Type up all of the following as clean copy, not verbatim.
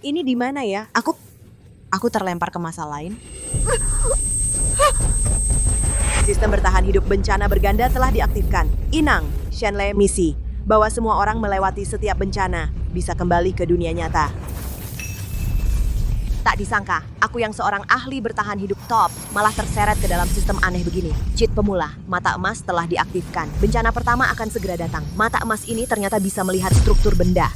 Ini di mana ya? Aku terlempar ke masa lain. Sistem bertahan hidup bencana berganda telah diaktifkan. Inang, Shenlei misi. Bahwa semua orang melewati setiap bencana bisa kembali ke dunia nyata. Tak disangka, aku yang seorang ahli bertahan hidup top malah terseret ke dalam sistem aneh begini. Cheat pemula, mata emas telah diaktifkan. Bencana pertama akan segera datang. Mata emas ini ternyata bisa melihat struktur benda.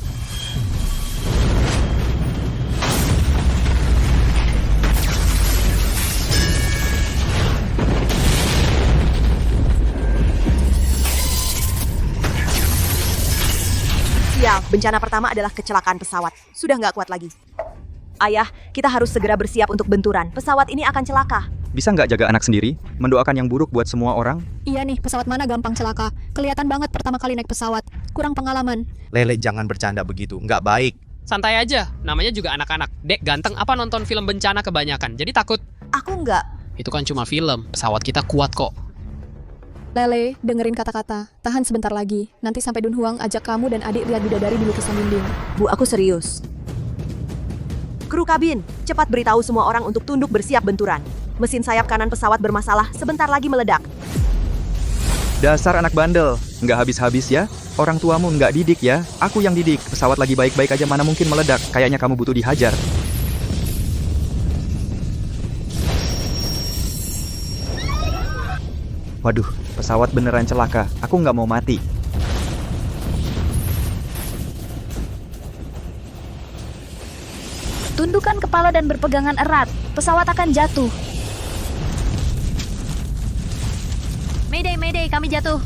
Sial, bencana pertama adalah kecelakaan pesawat. Sudah nggak kuat lagi. Ayah, kita harus segera bersiap untuk benturan. Pesawat ini akan celaka. Bisa nggak jaga anak sendiri? Mendoakan yang buruk buat semua orang? Iya nih, pesawat mana gampang celaka. Kelihatan banget pertama kali naik pesawat. Kurang pengalaman. Lele, jangan bercanda begitu, nggak baik. Santai aja, namanya juga anak-anak. Dek ganteng apa nonton film bencana kebanyakan, jadi takut. Aku nggak. Itu kan cuma film, pesawat kita kuat kok. Lele, dengerin kata-kata. Tahan sebentar lagi. Nanti sampai Dunhuang ajak kamu dan adik lihat bidadari di lukisan dinding. Bu, aku serius. Kru kabin, cepat beritahu semua orang untuk tunduk bersiap benturan. Mesin sayap kanan pesawat bermasalah, sebentar lagi meledak. Dasar anak bandel, nggak habis-habis ya? Orang tuamu nggak didik ya? Aku yang didik, pesawat lagi baik-baik aja mana mungkin meledak. Kayaknya kamu butuh dihajar. Waduh, pesawat beneran celaka. Aku nggak mau mati. Tundukkan kepala dan berpegangan erat. Pesawat akan jatuh. Mayday, mayday, kami jatuh.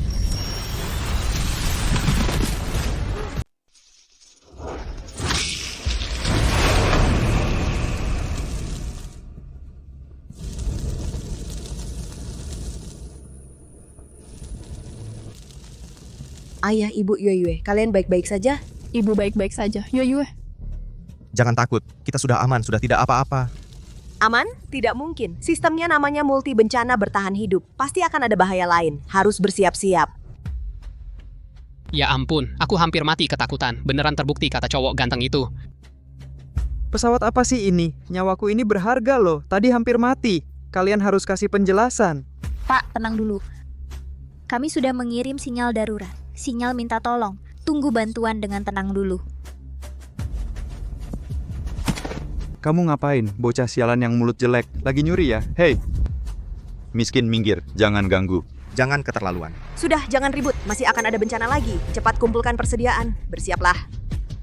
Ayah, Ibu Yue, kalian baik-baik saja? Ibu baik-baik saja. Yue. Jangan takut, kita sudah aman, sudah tidak apa-apa. Aman? Tidak mungkin. Sistemnya namanya multi bencana bertahan hidup. Pasti akan ada bahaya lain. Harus bersiap-siap. Ya ampun, aku hampir mati ketakutan. Beneran terbukti kata cowok ganteng itu. Pesawat apa sih ini? Nyawaku ini berharga loh. Tadi hampir mati. Kalian harus kasih penjelasan. Pak, tenang dulu. Kami sudah mengirim sinyal darurat. Sinyal minta tolong. Tunggu bantuan dengan tenang dulu. Kamu ngapain? Bocah sialan yang mulut jelek. Lagi nyuri ya? Hei! Miskin minggir, jangan ganggu. Jangan keterlaluan. Sudah, jangan ribut. Masih akan ada bencana lagi. Cepat kumpulkan persediaan. Bersiaplah.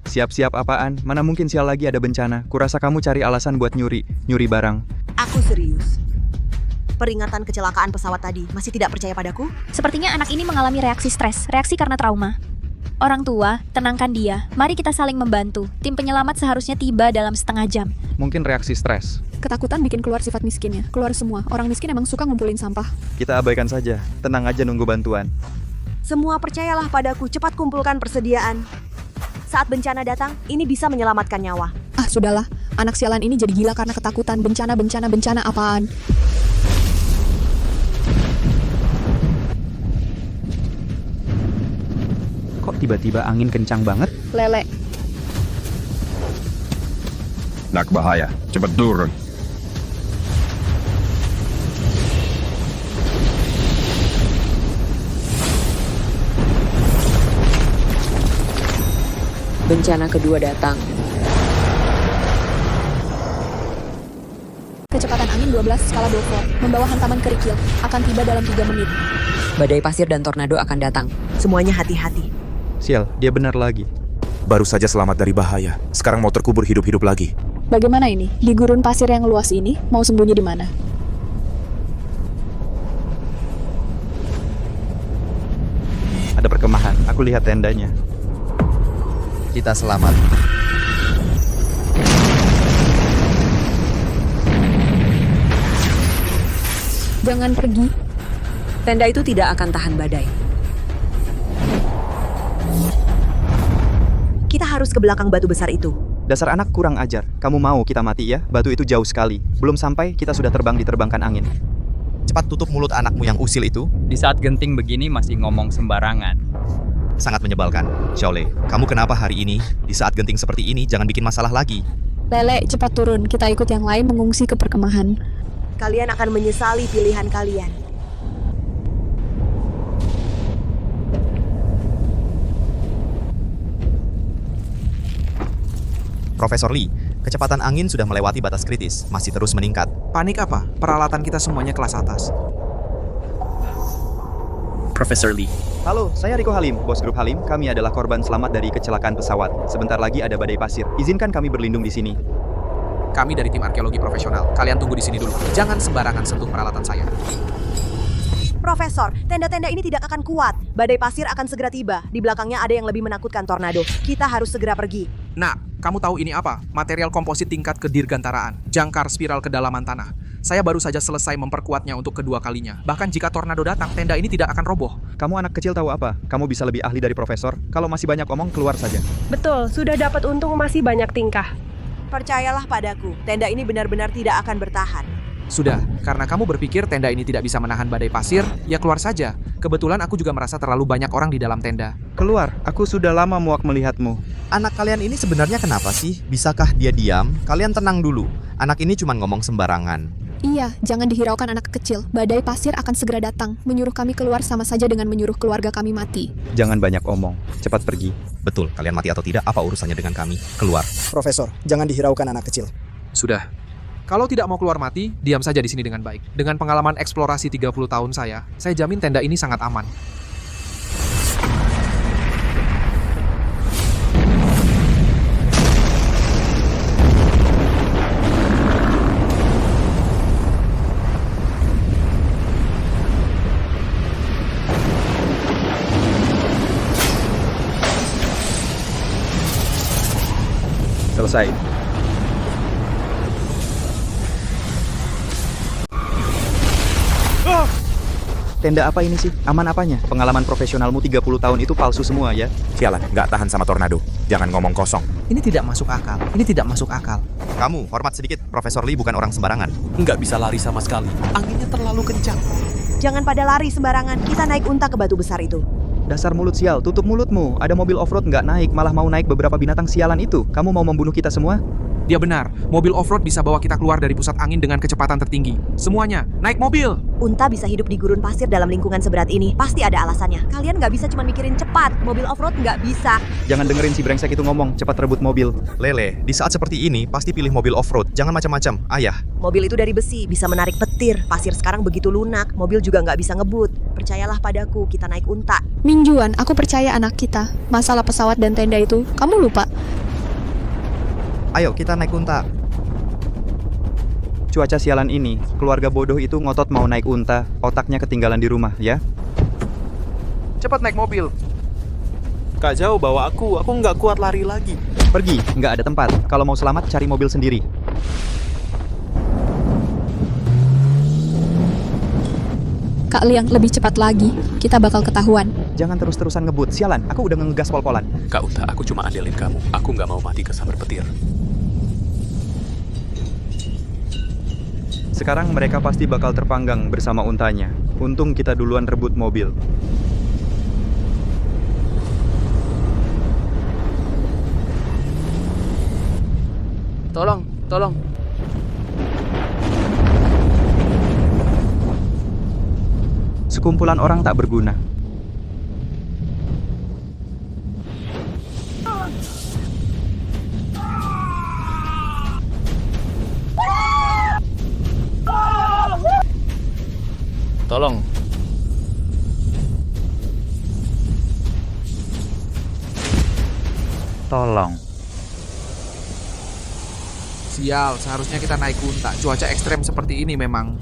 Siap-siap apaan? Mana mungkin sial lagi ada bencana? Kurasa kamu cari alasan buat nyuri barang. Aku serius. Peringatan kecelakaan pesawat tadi. Masih tidak percaya padaku? Sepertinya anak ini mengalami reaksi stres. Reaksi karena trauma. Orang tua, tenangkan dia. Mari kita saling membantu. Tim penyelamat seharusnya tiba dalam setengah jam. Mungkin reaksi stres. Ketakutan bikin keluar sifat miskinnya. Keluar semua. Orang miskin emang suka ngumpulin sampah. Kita abaikan saja. Tenang aja nunggu bantuan. Semua percayalah padaku. Cepat kumpulkan persediaan. Saat bencana datang, ini bisa menyelamatkan nyawa. Ah, sudahlah. Anak sialan ini jadi gila karena ketakutan. Bencana apaan? Kok tiba-tiba angin kencang banget? Lele. Nak bahaya, cepat turun. Bencana kedua datang. Kecepatan angin 12 skala Beaufort. Membawa hantaman kerikil. Akan tiba dalam 3 menit. Badai pasir dan tornado akan datang. Semuanya hati-hati. Sial, dia benar lagi. Baru saja selamat dari bahaya. Sekarang mau terkubur hidup-hidup lagi. Bagaimana ini? Di gurun pasir yang luas ini, mau sembunyi di mana? Ada perkemahan, aku lihat tendanya. Kita selamat. Jangan pergi. Tenda itu tidak akan tahan badai. Kita harus ke belakang batu besar itu. Dasar anak kurang ajar. Kamu mau kita mati ya? Batu itu jauh sekali. Belum sampai, kita sudah terbang diterbangkan angin. Cepat tutup mulut anakmu yang usil itu. Di saat genting begini masih ngomong sembarangan. Sangat menyebalkan. Xiaole, kamu kenapa hari ini? Di saat genting seperti ini, jangan bikin masalah lagi. Lele, cepat turun. Kita ikut yang lain mengungsi ke perkemahan. Kalian akan menyesali pilihan kalian. Profesor Lee, kecepatan angin sudah melewati batas kritis, masih terus meningkat. Panik apa? Peralatan kita semuanya kelas atas. Profesor Lee. Halo, saya Riko Halim, bos grup Halim. Kami adalah korban selamat dari kecelakaan pesawat. Sebentar lagi ada badai pasir. Izinkan kami berlindung di sini. Kami dari tim arkeologi profesional. Kalian tunggu di sini dulu. Jangan sembarangan sentuh peralatan saya. Profesor, tenda-tenda ini tidak akan kuat. Badai pasir akan segera tiba. Di belakangnya ada yang lebih menakutkan tornado. Kita harus segera pergi. Nah, kamu tahu ini apa? Material komposit tingkat kedirgantaraan. Jangkar spiral kedalaman tanah. Saya baru saja selesai memperkuatnya untuk kedua kalinya. Bahkan jika tornado datang, tenda ini tidak akan roboh. Kamu anak kecil tahu apa? Kamu bisa lebih ahli dari profesor. Kalau masih banyak omong, keluar saja. Betul, sudah dapat untung masih banyak tingkah. Percayalah padaku, tenda ini benar-benar tidak akan bertahan. Sudah, karena kamu berpikir tenda ini tidak bisa menahan badai pasir, ya keluar saja. Kebetulan aku juga merasa terlalu banyak orang di dalam tenda. Keluar, aku sudah lama muak melihatmu. Anak kalian ini sebenarnya kenapa sih? Bisakah dia diam? Kalian tenang dulu. Anak ini cuma ngomong sembarangan. Iya, jangan dihiraukan anak kecil. Badai pasir akan segera datang. Menyuruh kami keluar sama saja dengan menyuruh keluarga kami mati. Jangan banyak omong, cepat pergi. Betul, kalian mati atau tidak, apa urusannya dengan kami? Keluar. Profesor, jangan dihiraukan anak kecil. Sudah. Kalau tidak mau keluar mati, diam saja di sini dengan baik. Dengan pengalaman eksplorasi 30 tahun saya jamin tenda ini sangat aman. Selesai. Tenda apa ini sih? Aman apanya? Pengalaman profesionalmu 30 tahun itu palsu semua ya? Sialan, nggak tahan sama tornado. Jangan ngomong kosong. Ini tidak masuk akal. Ini tidak masuk akal. Kamu, hormat sedikit. Profesor Lee bukan orang sembarangan. Nggak bisa lari sama sekali. Anginnya terlalu kencang. Jangan pada lari sembarangan, kita naik unta ke batu besar itu. Dasar mulut sial, tutup mulutmu. Ada mobil off-road nggak naik, malah mau naik beberapa binatang sialan itu. Kamu mau membunuh kita semua? Dia benar, mobil off-road bisa bawa kita keluar dari pusat angin dengan kecepatan tertinggi. Semuanya, naik mobil! Unta bisa hidup di gurun pasir dalam lingkungan seberat ini. Pasti ada alasannya. Kalian nggak bisa cuma mikirin cepat. Mobil off-road nggak bisa. Jangan dengerin si brengsek itu ngomong, cepat rebut mobil. Lele, di saat seperti ini, pasti pilih mobil off-road. Jangan macam-macam, ayah. Mobil itu dari besi, bisa menarik petir. Pasir sekarang begitu lunak, mobil juga nggak bisa ngebut. Percayalah padaku, kita naik unta. Mingjuan, aku percaya anak kita. Masalah pesawat dan tenda itu, kamu lupa. Ayo, kita naik unta. Cuaca sialan ini, keluarga bodoh itu ngotot mau naik unta, otaknya ketinggalan di rumah, ya? Cepat naik mobil. Kak Jauh bawa aku nggak kuat lari lagi. Pergi, nggak ada tempat. Kalau mau selamat, cari mobil sendiri. Kak Liang, lebih cepat lagi. Kita bakal ketahuan. Jangan terus-terusan ngebut, sialan. Aku udah ngegas pol-polan. Kak Unta, aku cuma andelin kamu. Aku nggak mau mati kesambar petir. Sekarang mereka pasti bakal terpanggang bersama untanya. Untung kita duluan rebut mobil. Tolong. Sekumpulan orang tak berguna. Tolong. Sial, seharusnya kita naik unta. Cuaca ekstrem seperti ini memang.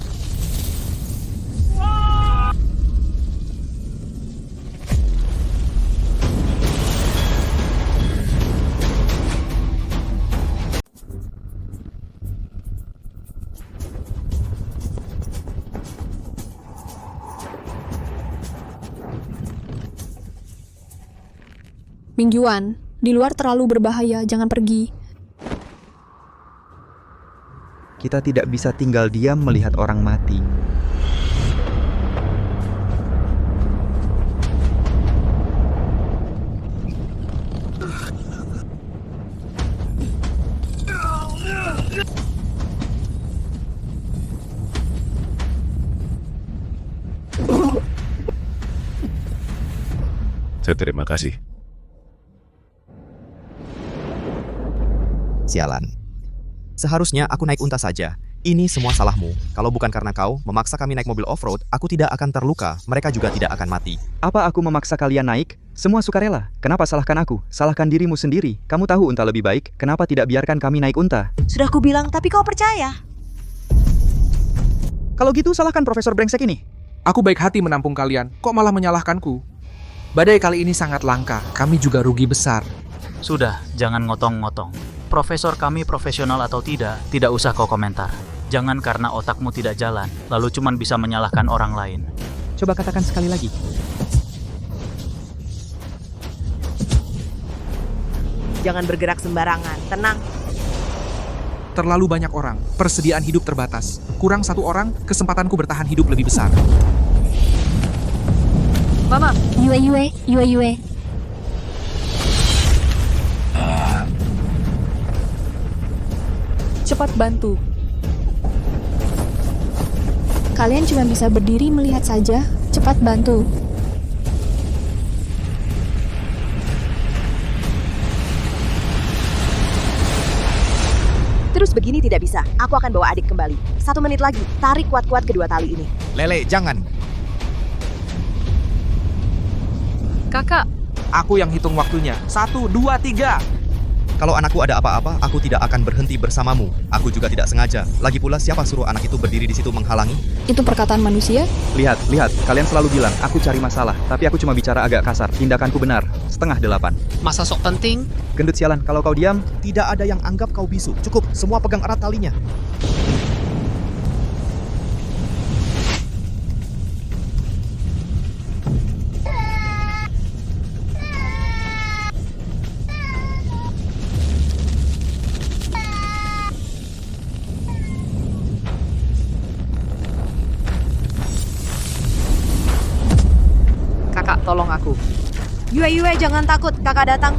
Mingjuan, di luar terlalu berbahaya, jangan pergi. Kita tidak bisa tinggal diam melihat orang mati. Terima kasih. Sialan. Seharusnya aku naik unta saja. Ini semua salahmu. Kalau bukan karena kau memaksa kami naik mobil off-road, aku tidak akan terluka. Mereka juga tidak akan mati. Apa aku memaksa kalian naik? Semua sukarela. Kenapa salahkan aku? Salahkan dirimu sendiri. Kamu tahu unta lebih baik. Kenapa tidak biarkan kami naik unta? Sudah kubilang, tapi kau percaya. Kalau gitu salahkan Profesor Brengsek ini. Aku baik hati menampung kalian, kok malah menyalahkanku? Badai kali ini sangat langka, kami juga rugi besar. Sudah, jangan ngotong-ngotong. Profesor kami profesional atau tidak usah kau komentar. Jangan karena otakmu tidak jalan, lalu cuman bisa menyalahkan orang lain. Coba katakan sekali lagi. Jangan bergerak sembarangan, tenang. Terlalu banyak orang, persediaan hidup terbatas. Kurang satu orang, kesempatanku bertahan hidup lebih besar. Mama, Yue. Cepat bantu. Kalian cuma bisa berdiri melihat saja. Cepat bantu. Terus begini tidak bisa. Aku akan bawa adik kembali. 1 menit lagi. Tarik kuat-kuat kedua tali ini. Lele, jangan. Kakak, Aku yang hitung waktunya. 1, 2, 3. Kalau anakku ada apa-apa, aku tidak akan berhenti bersamamu. Aku juga tidak sengaja. Lagi pula siapa suruh anak itu berdiri di situ menghalangi? Itu perkataan manusia? Lihat. Kalian selalu bilang, aku cari masalah. Tapi aku cuma bicara agak kasar. Tindakanku benar. 7:30. Masa sok penting? Gendut sialan, kalau kau diam, Tidak ada yang anggap kau bisu. Cukup, semua pegang erat talinya. Kakak, tolong aku. Yue, jangan takut. Kakak datang.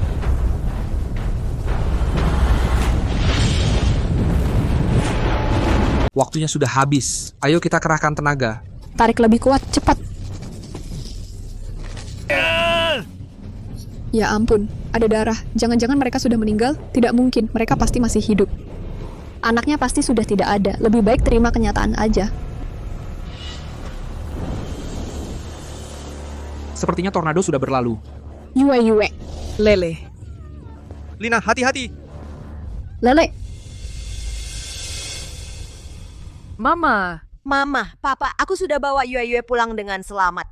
Waktunya sudah habis. Ayo kita kerahkan tenaga. Tarik lebih kuat, cepat. Ya ampun, ada darah. Jangan-jangan mereka sudah meninggal? Tidak mungkin, mereka pasti masih hidup. Anaknya pasti sudah tidak ada. Lebih baik terima kenyataan aja. Sepertinya tornado sudah berlalu. Yue. Lele. Lina, hati-hati. Lele, Mama. Mama, Papa, aku sudah bawa Yue pulang dengan selamat.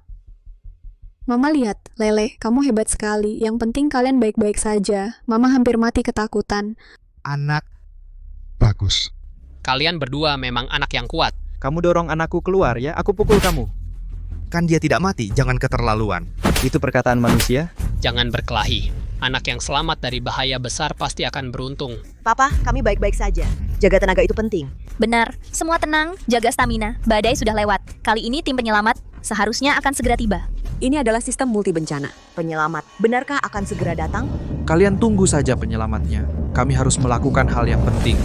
Mama lihat. Lele, kamu hebat sekali. Yang penting kalian baik-baik saja. Mama hampir mati ketakutan. Anak. Bagus. Kalian berdua memang anak yang kuat. kamu dorong anakku keluar ya, aku pukul kamu. Kan dia tidak mati, jangan keterlaluan. Itu perkataan manusia? Jangan berkelahi. Anak yang selamat dari bahaya besar pasti akan beruntung. Papa, kami baik-baik saja. Jaga tenaga itu penting. Benar, semua tenang, jaga stamina. Badai sudah lewat. Kali ini tim penyelamat seharusnya akan segera tiba. Ini adalah sistem multi bencana. Penyelamat, benarkah akan segera datang? Kalian tunggu saja penyelamatnya. Kami harus melakukan hal yang penting.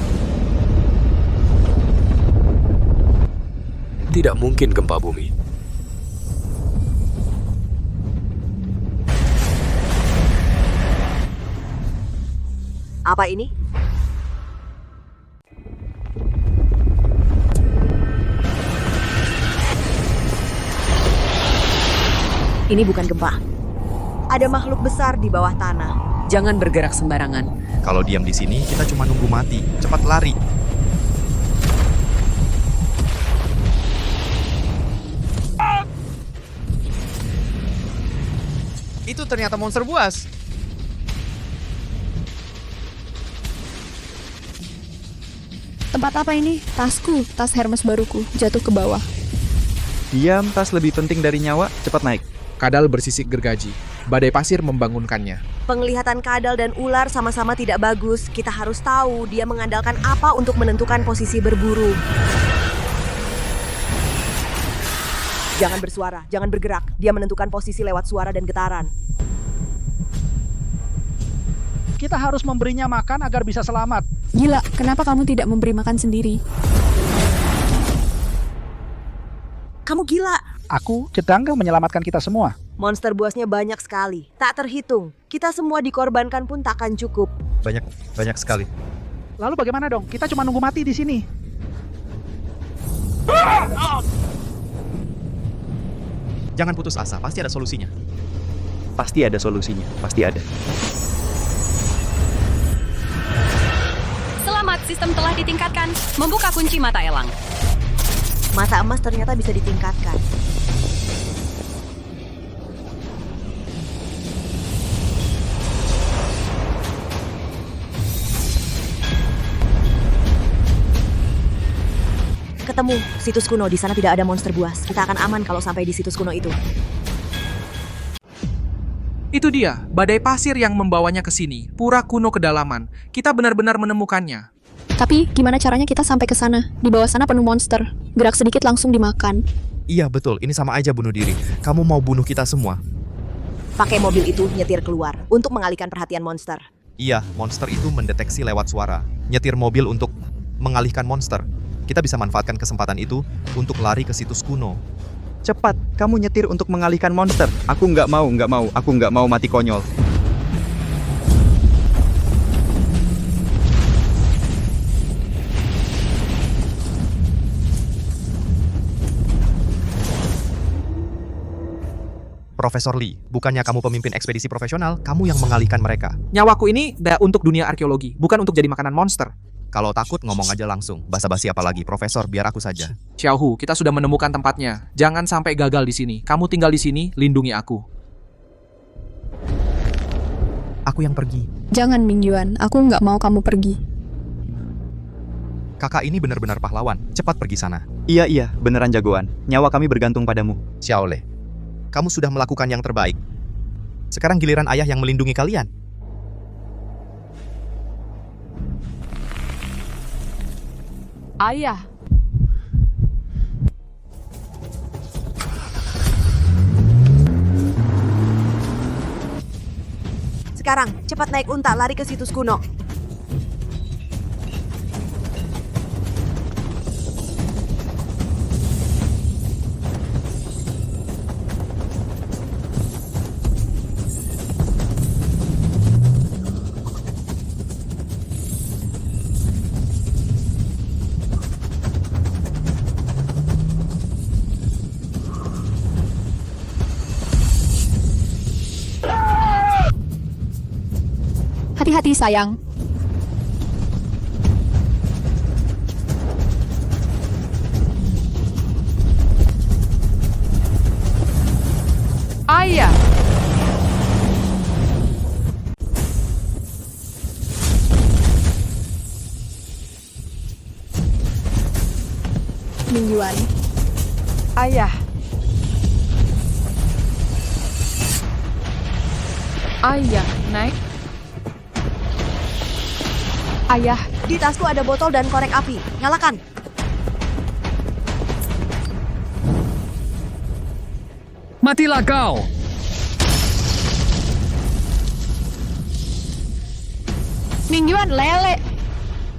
Tidak mungkin gempa bumi. Apa ini? Ini bukan gempa. Ada makhluk besar di bawah tanah. Jangan bergerak sembarangan. Kalau diam di sini, kita cuma nunggu mati. Cepat lari. Itu ternyata monster buas. Tempat apa ini? Tasku, tas Hermes baruku, jatuh ke bawah. Diam, tas lebih penting dari nyawa, cepat naik. Kadal bersisik gergaji. Badai pasir membangunkannya. Penglihatan kadal dan ular sama-sama tidak bagus. Kita harus tahu dia mengandalkan apa untuk menentukan posisi berburu. Jangan bersuara, jangan bergerak. Dia menentukan posisi lewat suara dan getaran. Kita harus memberinya makan agar bisa selamat. Gila, kenapa kamu tidak memberi makan sendiri? Kamu gila. Aku sedang menyelamatkan kita semua. Monster buasnya banyak sekali. Tak terhitung. Kita semua dikorbankan pun takkan cukup. Banyak sekali. Lalu bagaimana dong? Kita cuma nunggu mati di sini. Jangan putus asa, pasti ada solusinya. Pasti ada solusinya, pasti ada. Selamat, sistem telah ditingkatkan. Membuka kunci mata elang. Mata emas ternyata bisa ditingkatkan. Ketemu situs kuno, di sana tidak ada monster buas. Kita akan aman kalau sampai di situs kuno itu. Itu dia, badai pasir yang membawanya ke sini. Pura kuno kedalaman. Kita benar-benar menemukannya. Tapi gimana caranya kita sampai ke sana? Di bawah sana penuh monster. Gerak sedikit langsung dimakan. Iya betul, ini sama aja bunuh diri. Kamu mau bunuh kita semua. Pakai mobil itu nyetir keluar untuk mengalihkan perhatian monster. Iya, monster itu mendeteksi lewat suara. Nyetir mobil untuk mengalihkan monster. Kita bisa manfaatkan kesempatan itu untuk lari ke situs kuno. Cepat, kamu nyetir untuk mengalihkan monster. Aku nggak mau mati konyol. Profesor Lee, bukannya kamu pemimpin ekspedisi profesional, kamu yang mengalihkan mereka. Nyawaku ini untuk dunia arkeologi, bukan untuk jadi makanan monster. Kalau takut, ngomong aja langsung. Basa-basi apa lagi, Profesor, biar aku saja. Xiaohu, kita sudah menemukan tempatnya. Jangan sampai gagal di sini. Kamu tinggal di sini, lindungi aku. Aku yang pergi. Jangan, Mingyuan. Aku nggak mau kamu pergi. Kakak ini benar-benar pahlawan. Cepat pergi sana. Iya, beneran jagoan. Nyawa kami bergantung padamu. Xiaole, kamu sudah melakukan yang terbaik. Sekarang giliran ayah yang melindungi kalian. Ayah. Sekarang, cepat naik unta, lari ke situs kuno. Hati-hati, sayang. Ayah. Mingyuan. Ayah. Ayah, naik. Ayah. Di tasku ada botol dan korek api. Nyalakan. Matilah kau! Mingyuan, lele.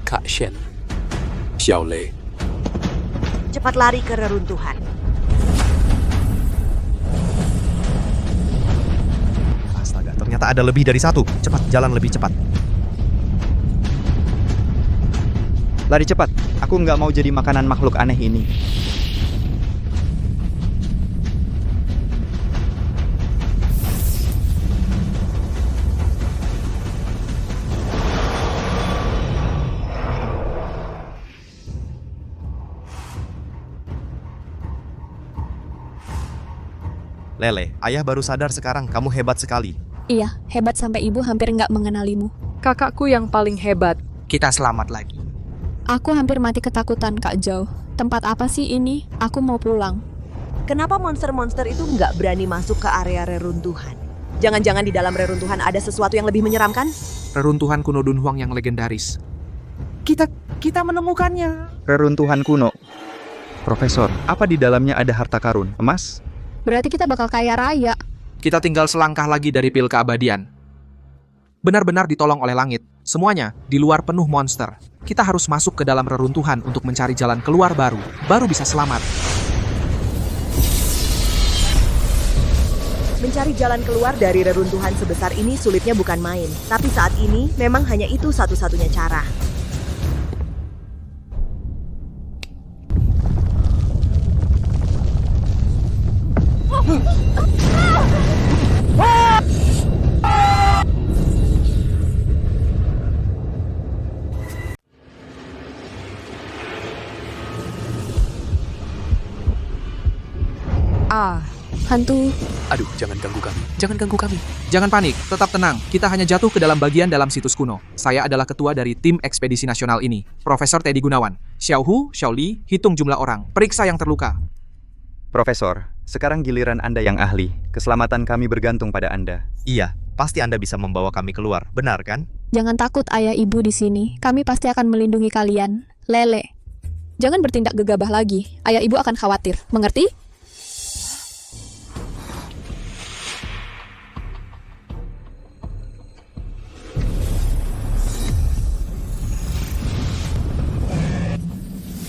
Kak Shen. Xiaole. Cepat lari ke reruntuhan. Astaga, ternyata ada lebih dari satu. Cepat, jalan lebih cepat. Lari cepat, aku nggak mau jadi makanan makhluk aneh ini. Lele, ayah baru sadar sekarang, kamu hebat sekali. Iya, hebat sampai ibu hampir nggak mengenalimu. Kakakku yang paling hebat. Kita selamat lagi. Aku hampir mati ketakutan, Kak Zhao. Tempat apa sih ini? Aku mau pulang. Kenapa monster-monster itu nggak berani masuk ke area reruntuhan? Jangan-jangan di dalam reruntuhan ada sesuatu yang lebih menyeramkan? Reruntuhan kuno Dunhuang yang legendaris. Kita menemukannya. Reruntuhan kuno. Profesor, apa di dalamnya ada harta karun? Emas? Berarti kita bakal kaya raya. Kita tinggal selangkah lagi dari pil keabadian. Benar-benar ditolong oleh langit. Semuanya di luar penuh monster. Kita harus masuk ke dalam reruntuhan untuk mencari jalan keluar baru bisa selamat. Mencari jalan keluar dari reruntuhan sebesar ini sulitnya bukan main. Tapi saat ini, memang hanya itu satu-satunya cara. Hantu. Aduh, jangan ganggu kami. Jangan ganggu kami. Jangan panik, tetap tenang. Kita hanya jatuh ke dalam bagian dalam situs kuno. Saya adalah ketua dari tim ekspedisi nasional ini, Profesor Teddy Gunawan. Xiao Hu, Xiao Li, hitung jumlah orang. Periksa yang terluka. Profesor, sekarang giliran Anda yang ahli. Keselamatan kami bergantung pada Anda. Iya, pasti Anda bisa membawa kami keluar, benar kan? Jangan takut ayah ibu di sini. Kami pasti akan melindungi kalian. Lele. Jangan bertindak gegabah lagi. Ayah ibu akan khawatir. Mengerti?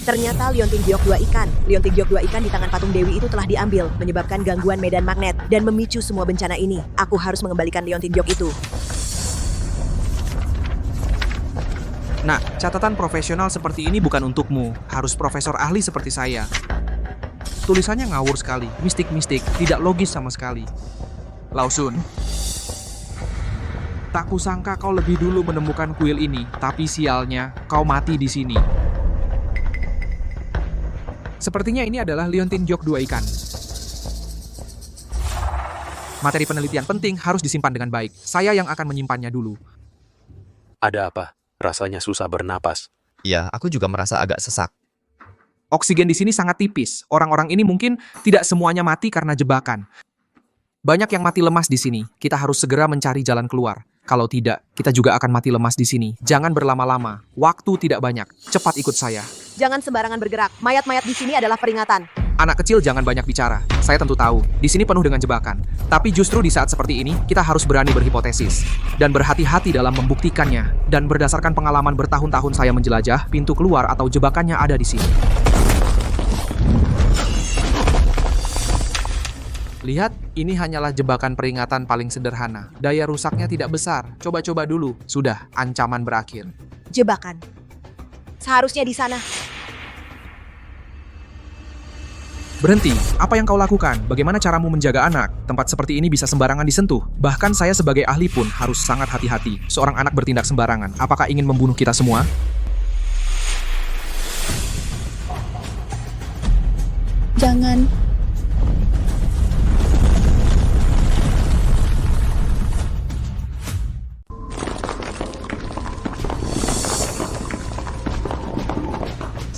Ternyata liontin giok 2 ikan. Liontin giok 2 ikan di tangan patung Dewi itu telah diambil, menyebabkan gangguan medan magnet, dan memicu semua bencana ini. Aku harus mengembalikan liontin giok itu. Nah, catatan profesional seperti ini bukan untukmu. Harus profesor ahli seperti saya. Tulisannya ngawur sekali, mistik-mistik, tidak logis sama sekali. Lausun, tak kusangka kau lebih dulu menemukan kuil ini, tapi sialnya, kau mati di sini. Sepertinya ini adalah liontin giok 2 ikan. Materi penelitian penting harus disimpan dengan baik. Saya yang akan menyimpannya dulu. Ada apa? Rasanya susah bernapas. Iya, aku juga merasa agak sesak. Oksigen di sini sangat tipis. Orang-orang ini mungkin tidak semuanya mati karena jebakan. Banyak yang mati lemas di sini. Kita harus segera mencari jalan keluar. Kalau tidak, kita juga akan mati lemas di sini. Jangan berlama-lama. Waktu tidak banyak. Cepat ikut saya. Jangan sembarangan bergerak. Mayat-mayat di sini adalah peringatan. Anak kecil jangan banyak bicara. Saya tentu tahu, di sini penuh dengan jebakan. Tapi justru di saat seperti ini, kita harus berani berhipotesis. Dan berhati-hati dalam membuktikannya. Dan berdasarkan pengalaman bertahun-tahun saya menjelajah, pintu keluar atau jebakannya ada di sini. Lihat, ini hanyalah jebakan peringatan paling sederhana. Daya rusaknya tidak besar. Coba-coba dulu. Sudah, ancaman berakhir. Jebakan. Seharusnya di sana. Berhenti, apa yang kau lakukan? Bagaimana caramu menjaga anak? Tempat seperti ini bisa sembarangan disentuh. Bahkan saya sebagai ahli pun harus sangat hati-hati. Seorang anak bertindak sembarangan. Apakah ingin membunuh kita semua? Jangan.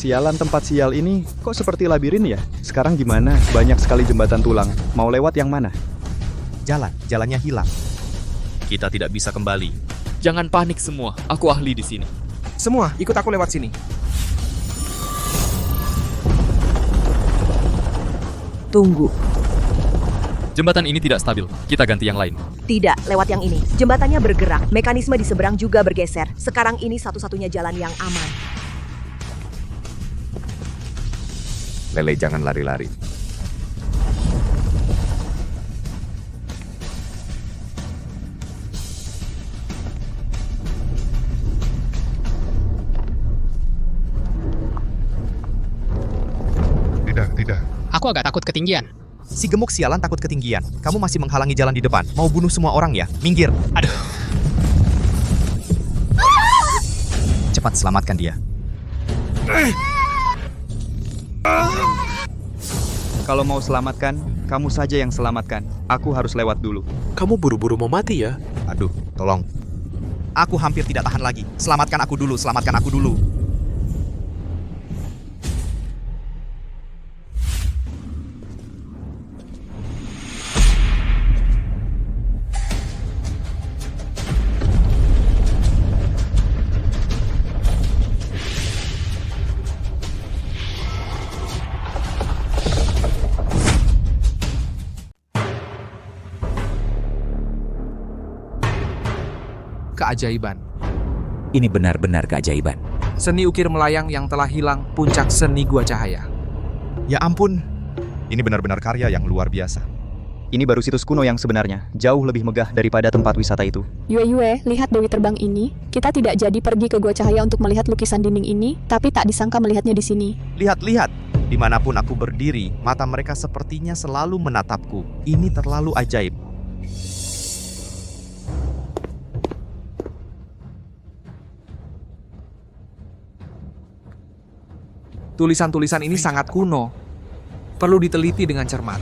Sialan tempat sial ini, kok seperti labirin ya? Sekarang gimana? Banyak sekali jembatan tulang. Mau lewat yang mana? Jalannya hilang. Kita tidak bisa kembali. Jangan panik semua, aku ahli di sini. Semua, ikut aku lewat sini. Tunggu. Jembatan ini tidak stabil, kita ganti yang lain. Tidak, lewat yang ini. Jembatannya bergerak, mekanisme di seberang juga bergeser. Sekarang ini satu-satunya jalan yang aman. Lele, jangan lari-lari. Tidak. Aku agak takut ketinggian. Si gemuk sialan takut ketinggian. Kamu masih menghalangi jalan di depan. Mau bunuh semua orang ya? Minggir. Aduh. Cepat selamatkan dia. Kalau mau selamatkan, kamu saja yang selamatkan. Aku harus lewat dulu. Kamu buru-buru mau mati ya? Aduh, tolong. Aku hampir tidak tahan lagi. Selamatkan aku dulu, selamatkan aku dulu. Keajaiban. Ini benar-benar keajaiban. Seni ukir melayang yang telah hilang, puncak seni gua cahaya. Ya ampun, ini benar-benar karya yang luar biasa. Ini baru situs kuno yang sebenarnya, jauh lebih megah daripada tempat wisata itu. Yue, lihat Dewi terbang ini. Kita tidak jadi pergi ke Gua Cahaya untuk melihat lukisan dinding ini, tapi tak disangka melihatnya di sini. Lihat. Dimanapun aku berdiri, mata mereka sepertinya selalu menatapku. Ini terlalu ajaib. Tulisan-tulisan ini sangat kuno. Perlu diteliti dengan cermat.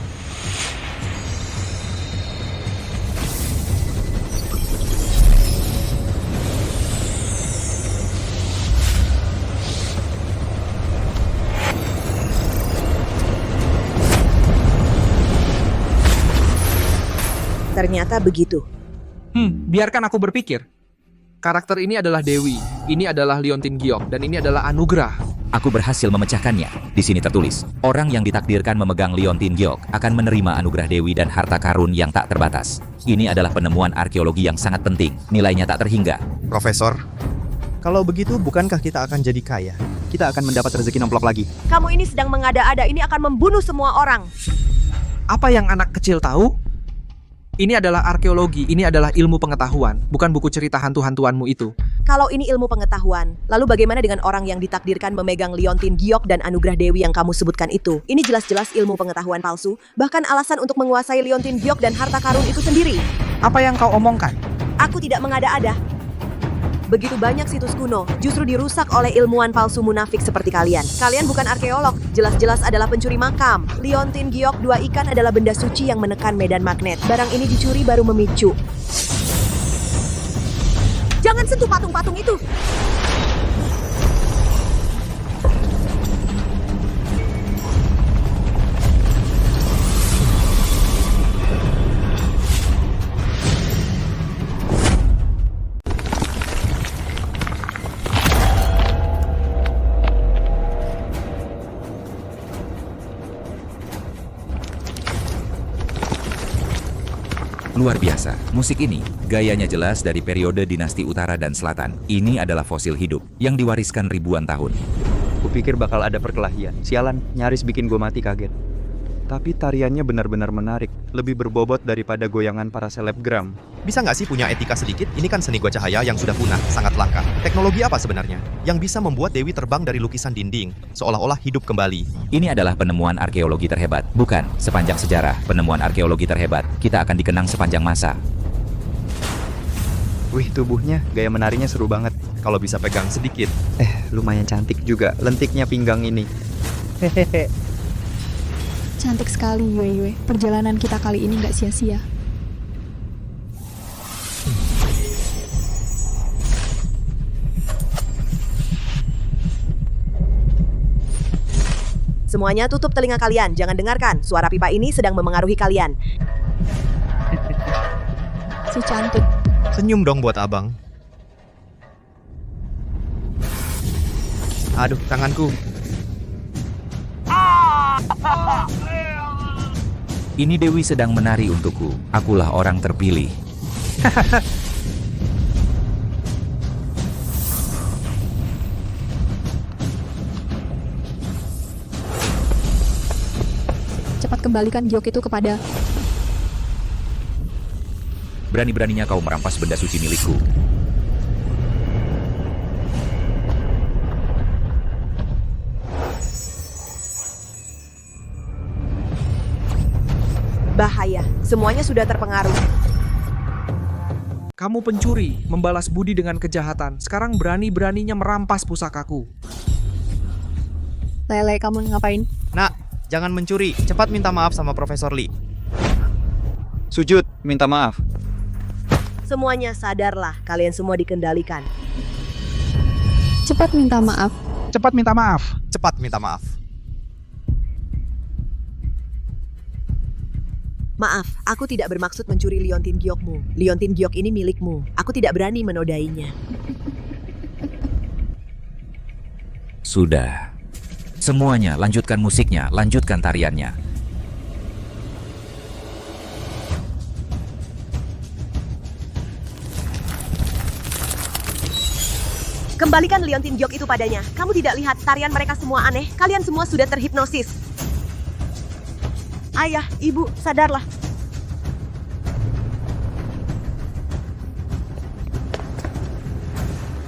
Ternyata begitu. Biarkan aku berpikir. Karakter ini adalah Dewi, ini adalah Liontin Giok, dan ini adalah anugerah. Aku berhasil memecahkannya. Di sini tertulis, orang yang ditakdirkan memegang Liontin Giok akan menerima anugerah Dewi dan harta karun yang tak terbatas. Ini adalah penemuan arkeologi yang sangat penting, nilainya tak terhingga. Profesor, kalau begitu bukankah kita akan jadi kaya? Kita akan mendapat rezeki nomplok lagi. Kamu ini sedang mengada-ada, ini akan membunuh semua orang. Apa yang anak kecil tahu? Ini adalah arkeologi, ini adalah ilmu pengetahuan, bukan buku cerita hantu-hantuanmu itu. Kalau ini ilmu pengetahuan, lalu bagaimana dengan orang yang ditakdirkan memegang Liontin Giok dan anugerah Dewi yang kamu sebutkan itu? Ini jelas-jelas ilmu pengetahuan palsu, bahkan alasan untuk menguasai Liontin Giok dan harta karun itu sendiri. Apa yang kau omongkan? Aku tidak mengada-ada. Begitu banyak situs kuno, justru dirusak oleh ilmuwan palsu munafik seperti kalian. Kalian bukan arkeolog, jelas-jelas adalah pencuri makam. Liontin Giok 2 ikan adalah benda suci yang menekan medan magnet. Barang ini dicuri baru memicu. Jangan sentuh patung-patung itu! Luar biasa, musik ini, gayanya jelas dari periode dinasti utara dan selatan. Ini adalah fosil hidup, yang diwariskan ribuan tahun. Kupikir bakal ada perkelahian. Sialan, nyaris bikin gue mati kaget. Tapi tariannya benar-benar menarik, lebih berbobot daripada goyangan para selebgram. Bisa nggak sih punya etika sedikit? Ini kan seni Gua Cahaya yang sudah punah, sangat langka. Teknologi apa sebenarnya? Yang bisa membuat Dewi terbang dari lukisan dinding, seolah-olah hidup kembali. Ini adalah penemuan arkeologi terhebat. Bukan, sepanjang sejarah, penemuan arkeologi terhebat. Kita akan dikenang sepanjang masa. Wih, tubuhnya, gaya menarinya seru banget. Kalau bisa pegang sedikit. Lumayan cantik juga, lentiknya pinggang ini. Hehehe. Cantik sekali, Yue. Perjalanan kita kali ini nggak sia-sia. Semuanya tutup telinga kalian, jangan dengarkan. Suara pipa ini sedang memengaruhi kalian. Si cantik. Senyum dong buat abang. Aduh, tanganku. Ini Dewi sedang menari untukku. Akulah orang terpilih. Cepat kembalikan giok itu kepada... Berani-beraninya kau merampas benda suci milikku. Bahaya, semuanya sudah terpengaruh. Kamu pencuri, membalas budi dengan kejahatan. Sekarang berani-beraninya merampas pusakaku. Lele, kamu ngapain? Nak, jangan mencuri. Cepat minta maaf sama Profesor Lee. Sujud, minta maaf. Semuanya sadarlah, kalian semua dikendalikan. Cepat minta maaf. Cepat minta maaf. Cepat minta maaf. Maaf, aku tidak bermaksud mencuri Liontin Giokmu. Liontin Giok ini milikmu. Aku tidak berani menodainya. Sudah. Semuanya, lanjutkan musiknya, lanjutkan tariannya. Kembalikan Liontin Giok itu padanya. Kamu tidak lihat tarian mereka semua aneh? Kalian semua sudah terhipnosis. Ayah, ibu, sadarlah.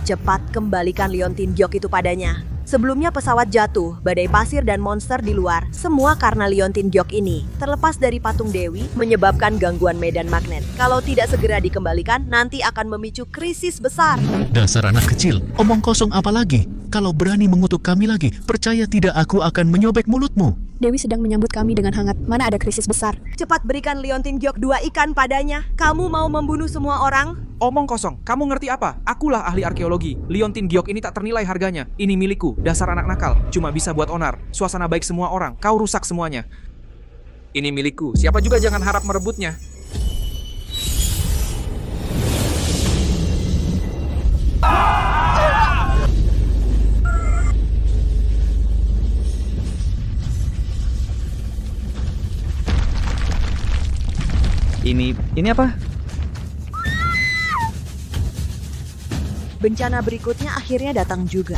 Cepat kembalikan Liontin Giok itu padanya. Sebelumnya pesawat jatuh, badai pasir dan monster di luar, semua karena Liontin Giok ini. Terlepas dari patung Dewi, menyebabkan gangguan medan magnet. Kalau tidak segera dikembalikan, nanti akan memicu krisis besar. Dasar anak kecil, omong kosong apa lagi? Kalau berani mengutuk kami lagi, percaya tidak aku akan menyobek mulutmu. Dewi sedang menyambut kami dengan hangat. Mana ada krisis besar? Cepat berikan Liontin Giok 2 ikan padanya. Kamu mau membunuh semua orang? Omong kosong, kamu ngerti apa? Akulah ahli arkeologi. Liontin Giok ini tak ternilai harganya. Ini milikku, dasar anak nakal. Cuma bisa buat onar. Suasana baik semua orang, kau rusak semuanya. Ini milikku, siapa juga jangan harap merebutnya. Ini apa? Bencana berikutnya akhirnya datang juga.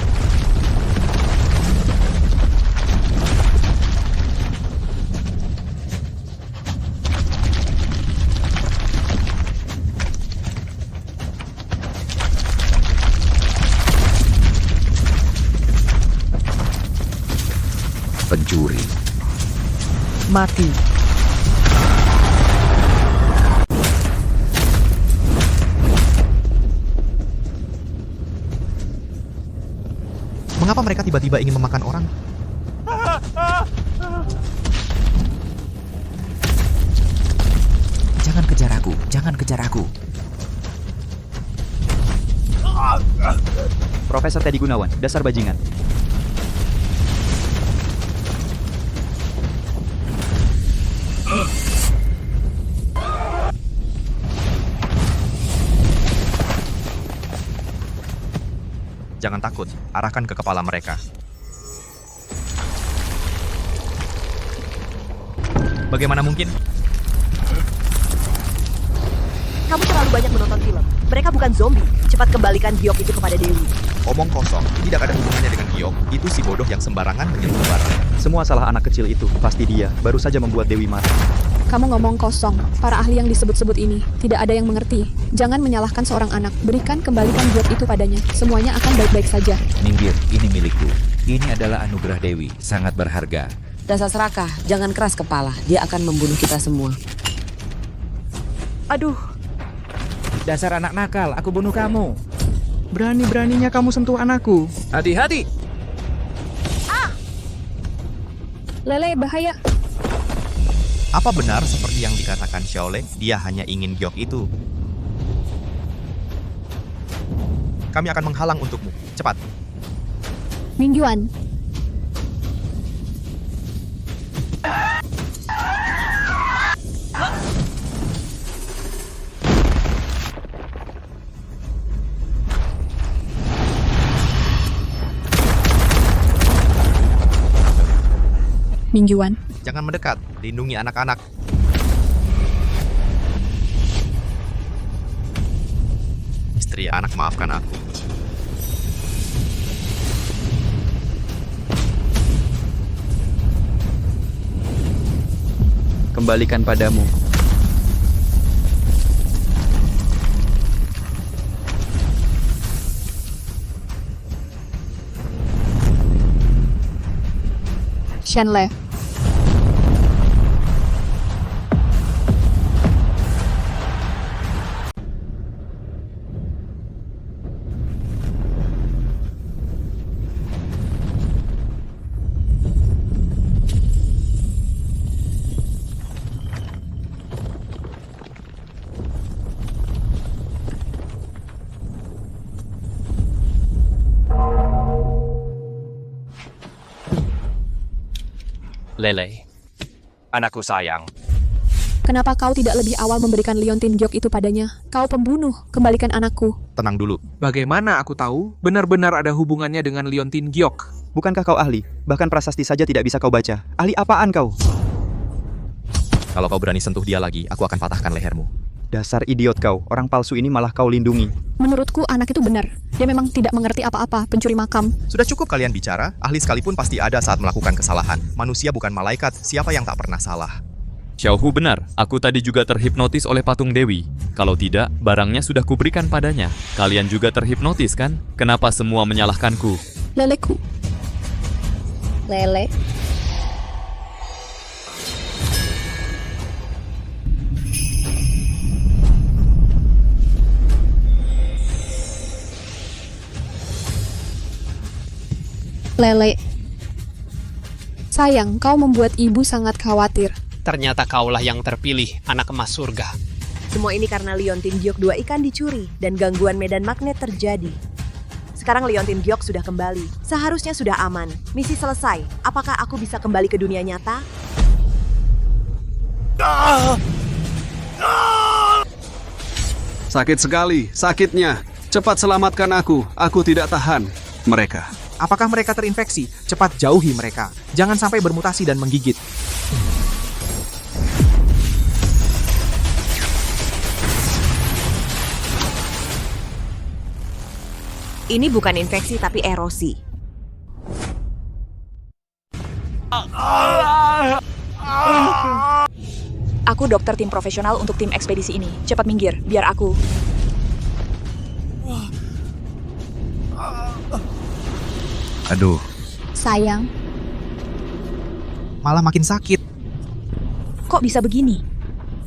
Pencuri. Mati. Mengapa mereka tiba-tiba ingin memakan orang? Jangan kejar aku, jangan kejar aku. Profesor Teddy Gunawan, dasar bajingan. Jangan takut, arahkan ke kepala mereka. Bagaimana mungkin? Kamu terlalu banyak menonton film. Mereka bukan zombie. Cepat kembalikan Giok itu kepada Dewi. Omong kosong, tidak ada hubungannya dengan Giok. Itu si bodoh yang sembarangan menyentuh barang. Semua salah anak kecil itu. Pasti dia. Baru saja membuat Dewi marah. Kamu ngomong kosong. Para ahli yang disebut-sebut ini tidak ada yang mengerti. Jangan menyalahkan seorang anak. Berikan kembalikan Giok itu padanya. Semuanya akan baik-baik saja. Minggir, ini milikku. Ini adalah anugerah Dewi, sangat berharga. Dasar serakah, jangan keras kepala. Dia akan membunuh kita semua. Aduh. Dasar anak nakal, aku bunuh kamu. Berani-beraninya kamu sentuh anakku. Hati-hati. Lele, bahaya. Apa benar seperti yang dikatakan Xiaolei, dia hanya ingin Giok itu? Kami akan menghalang untukmu. Cepat. Mingyuan. Mingyuan. Jangan mendekat, lindungi anak-anak. Istri anak, maafkan aku. Kembalikan padamu. Shenle. Lele, anakku sayang. Kenapa kau tidak lebih awal memberikan Liontin Giok itu padanya? Kau pembunuh, kembalikan anakku. Tenang dulu. Bagaimana aku tahu benar-benar ada hubungannya dengan Liontin Giok? Bukankah kau ahli? Bahkan prasasti saja tidak bisa kau baca. Ahli apaan kau? Kalau kau berani sentuh dia lagi, aku akan patahkan lehermu. Dasar idiot kau, orang palsu ini malah kau lindungi. Menurutku anak itu benar. Dia memang tidak mengerti apa-apa, pencuri makam. Sudah cukup kalian bicara, ahli sekalipun pasti ada saat melakukan kesalahan. Manusia bukan malaikat, siapa yang tak pernah salah? Xiaohu benar, aku tadi juga terhipnotis oleh patung Dewi. Kalau tidak, barangnya sudah kuberikan padanya. Kalian juga terhipnotis kan? Kenapa semua menyalahkanku? Leleku. Lele. Lele. Sayang, kau membuat ibu sangat khawatir. Ternyata kaulah yang terpilih, anak emas surga. Semua ini karena Liontin Giok 2 ikan dicuri dan gangguan medan magnet terjadi. Sekarang Liontin Giok sudah kembali. Seharusnya sudah aman. Misi selesai. Apakah aku bisa kembali ke dunia nyata? Sakit sekali, sakitnya. Cepat selamatkan aku tidak tahan mereka. Apakah mereka terinfeksi? Cepat jauhi mereka. Jangan sampai bermutasi dan menggigit. Ini bukan infeksi tapi erosi. Aku dokter tim profesional untuk tim ekspedisi ini. Cepat minggir, biar aku. Aduh. Sayang. Malah makin sakit. Kok bisa begini?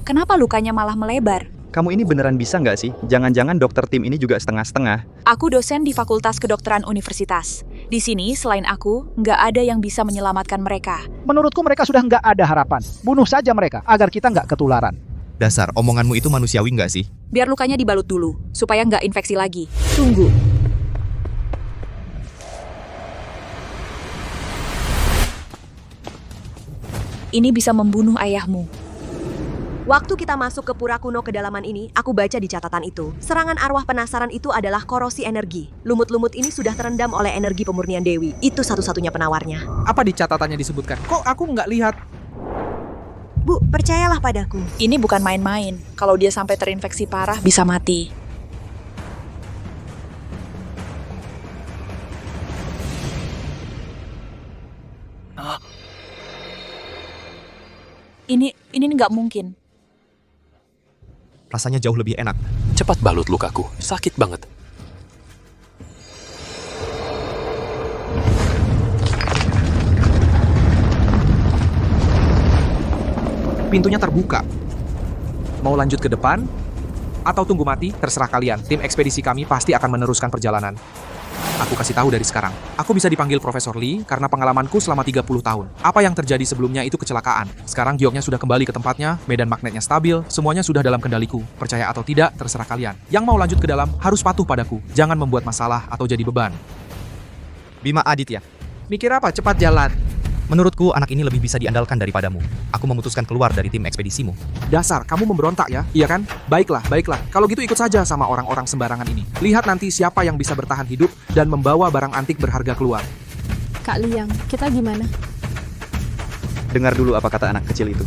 Kenapa lukanya malah melebar? Kamu ini beneran bisa nggak sih? Jangan-jangan dokter tim ini juga setengah-setengah. Aku dosen di Fakultas Kedokteran Universitas. Di sini, selain aku, nggak ada yang bisa menyelamatkan mereka. Menurutku mereka sudah nggak ada harapan. Bunuh saja mereka, agar kita nggak ketularan. Dasar, omonganmu itu manusiawi nggak sih? Biar lukanya dibalut dulu, supaya nggak infeksi lagi. Tunggu. Ini bisa membunuh ayahmu. Waktu kita masuk ke pura kuno kedalaman ini, aku baca di catatan itu. Serangan arwah penasaran itu adalah korosi energi. Lumut-lumut ini sudah terendam oleh energi pemurnian Dewi. Itu satu-satunya penawarnya. Apa di catatannya disebutkan? Kok aku nggak lihat? Bu, percayalah padaku. Ini bukan main-main. Kalau dia sampai terinfeksi parah, bisa mati. Ini nggak mungkin. Rasanya jauh lebih enak. Cepat balut lukaku, sakit banget. Pintunya terbuka. Mau lanjut ke depan? Atau tunggu mati? Terserah kalian. Tim ekspedisi kami pasti akan meneruskan perjalanan. Aku kasih tahu dari sekarang. Aku bisa dipanggil Profesor Lee karena pengalamanku selama 30 tahun. Apa yang terjadi sebelumnya itu kecelakaan. Sekarang Gioknya sudah kembali ke tempatnya, medan magnetnya stabil, semuanya sudah dalam kendaliku. Percaya atau tidak, terserah kalian. Yang mau lanjut ke dalam harus patuh padaku. Jangan membuat masalah atau jadi beban. Bima Aditya. Mikir apa? Cepat jalan. Menurutku anak ini lebih bisa diandalkan daripadamu. Aku memutuskan keluar dari tim ekspedisimu. Dasar, kamu memberontak ya? Iya kan? Baiklah. Kalau gitu ikut saja sama orang-orang sembarangan ini. Lihat nanti siapa yang bisa bertahan hidup dan membawa barang antik berharga keluar. Kak Liang, kita gimana? Dengar dulu apa kata anak kecil itu.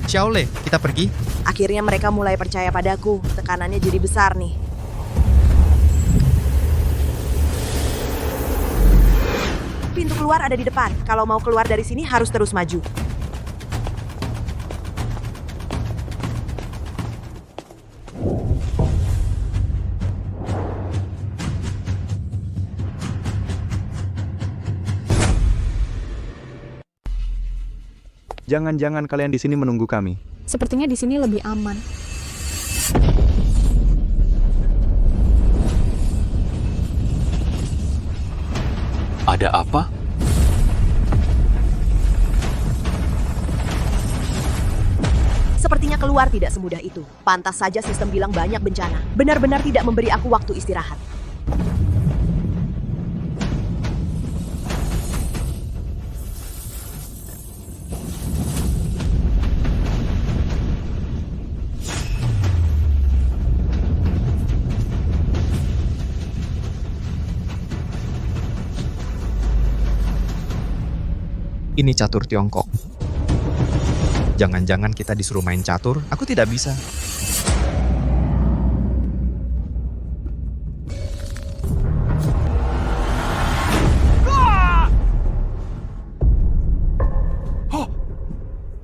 Xiaole, kita pergi? Akhirnya mereka mulai percaya padaku. Tekanannya jadi besar nih. Pintu keluar ada di depan. Kalau mau keluar dari sini harus terus maju. Jangan-jangan kalian di sini menunggu kami. Sepertinya di sini lebih aman. Ada apa? Sepertinya keluar tidak semudah itu. Pantas saja sistem bilang banyak bencana. Benar-benar tidak memberi aku waktu istirahat. Ini catur Tiongkok. Jangan-jangan kita disuruh main catur? Aku tidak bisa.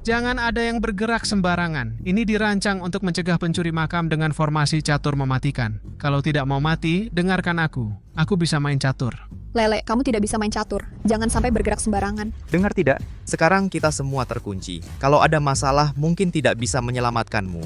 Jangan ada yang bergerak sembarangan. Ini dirancang untuk mencegah pencuri makam dengan formasi catur mematikan. Kalau tidak mau mati, dengarkan aku. Aku bisa main catur. Lele, kamu tidak bisa main catur. Jangan sampai bergerak sembarangan. Dengar tidak? Sekarang kita semua terkunci. Kalau ada masalah, mungkin tidak bisa menyelamatkanmu.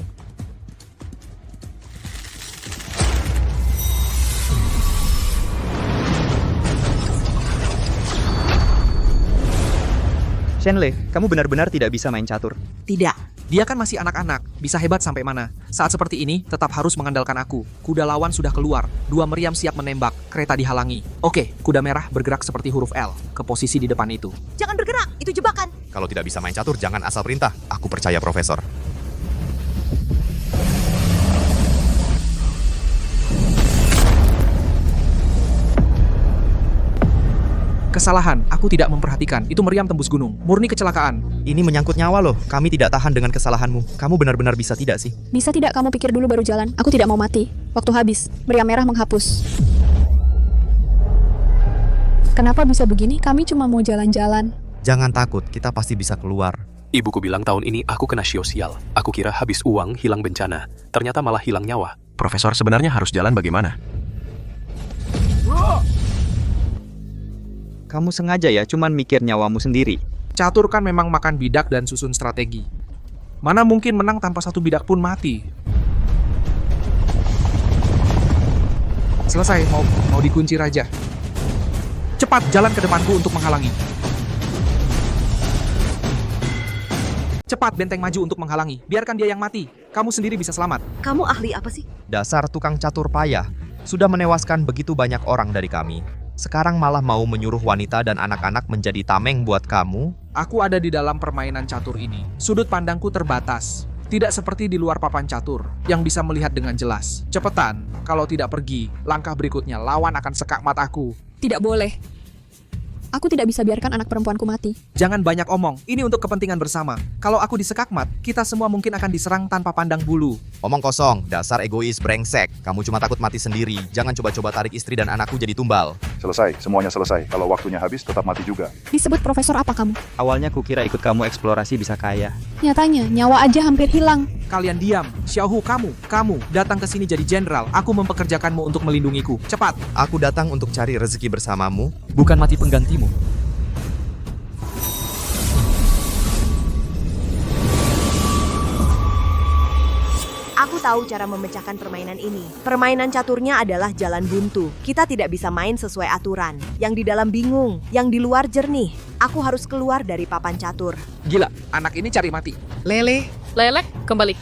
Shenle, kamu benar-benar tidak bisa main catur. Tidak. Dia kan masih anak-anak. Bisa hebat sampai mana? Saat seperti ini, tetap harus mengandalkan aku. Kuda lawan sudah keluar. 2 meriam siap menembak. Kereta dihalangi. Oke, kuda merah bergerak seperti huruf L. Ke posisi di depan itu. Jangan bergerak, itu jebakan. Kalau tidak bisa main catur, jangan asal perintah. Aku percaya, Profesor. Kesalahan, aku tidak memperhatikan. Itu meriam tembus gunung. Murni kecelakaan. Ini menyangkut nyawa loh. Kami tidak tahan dengan kesalahanmu. Kamu benar-benar bisa tidak sih? Bisa tidak kamu pikir dulu baru jalan? Aku tidak mau mati. Waktu habis. Meriam merah menghapus. Kenapa bisa begini? Kami cuma mau jalan-jalan. Jangan takut, kita pasti bisa keluar. Ibuku bilang tahun ini aku kena sial. Aku kira habis uang, hilang bencana. Ternyata malah hilang nyawa. Profesor, sebenarnya harus jalan bagaimana? Kamu sengaja ya, cuman mikir nyawamu sendiri. Catur kan memang makan bidak dan susun strategi. Mana mungkin menang tanpa satu bidak pun mati. Selesai, mau dikunci raja. Cepat, jalan ke depanku untuk menghalangi. Cepat, benteng maju untuk menghalangi. Biarkan dia yang mati. Kamu sendiri bisa selamat. Kamu ahli apa sih? Dasar tukang catur payah. Sudah menewaskan begitu banyak orang dari kami. Sekarang malah mau menyuruh wanita dan anak-anak menjadi tameng buat kamu? Aku ada di dalam permainan catur ini. Sudut pandangku terbatas. Tidak seperti di luar papan catur, yang bisa melihat dengan jelas. Cepetan, kalau tidak pergi, langkah berikutnya lawan akan sekak mataku. Tidak boleh. Aku tidak bisa biarkan anak perempuanku mati. Jangan banyak omong, ini untuk kepentingan bersama. Kalau aku disekak mat, kita semua mungkin akan diserang tanpa pandang bulu. Omong kosong, dasar egois brengsek. Kamu cuma takut mati sendiri. Jangan coba-coba tarik istri dan anakku jadi tumbal. Selesai, semuanya selesai. Kalau waktunya habis, tetap mati juga. Disebut profesor apa kamu? Awalnya kukira ikut kamu eksplorasi bisa kaya. Nyatanya, nyawa aja hampir hilang. Kalian diam. Xiaohu, kamu datang ke sini jadi jenderal. Aku mempekerjakanmu untuk melindungiku. Cepat. Aku datang untuk cari rezeki bersamamu. Bukan mati penggantimu. Aku tahu cara memecahkan permainan ini. Permainan caturnya adalah jalan buntu. Kita tidak bisa main sesuai aturan. Yang di dalam bingung, yang di luar jernih. Aku harus keluar dari papan catur. Gila, anak ini cari mati. Lele, kembali.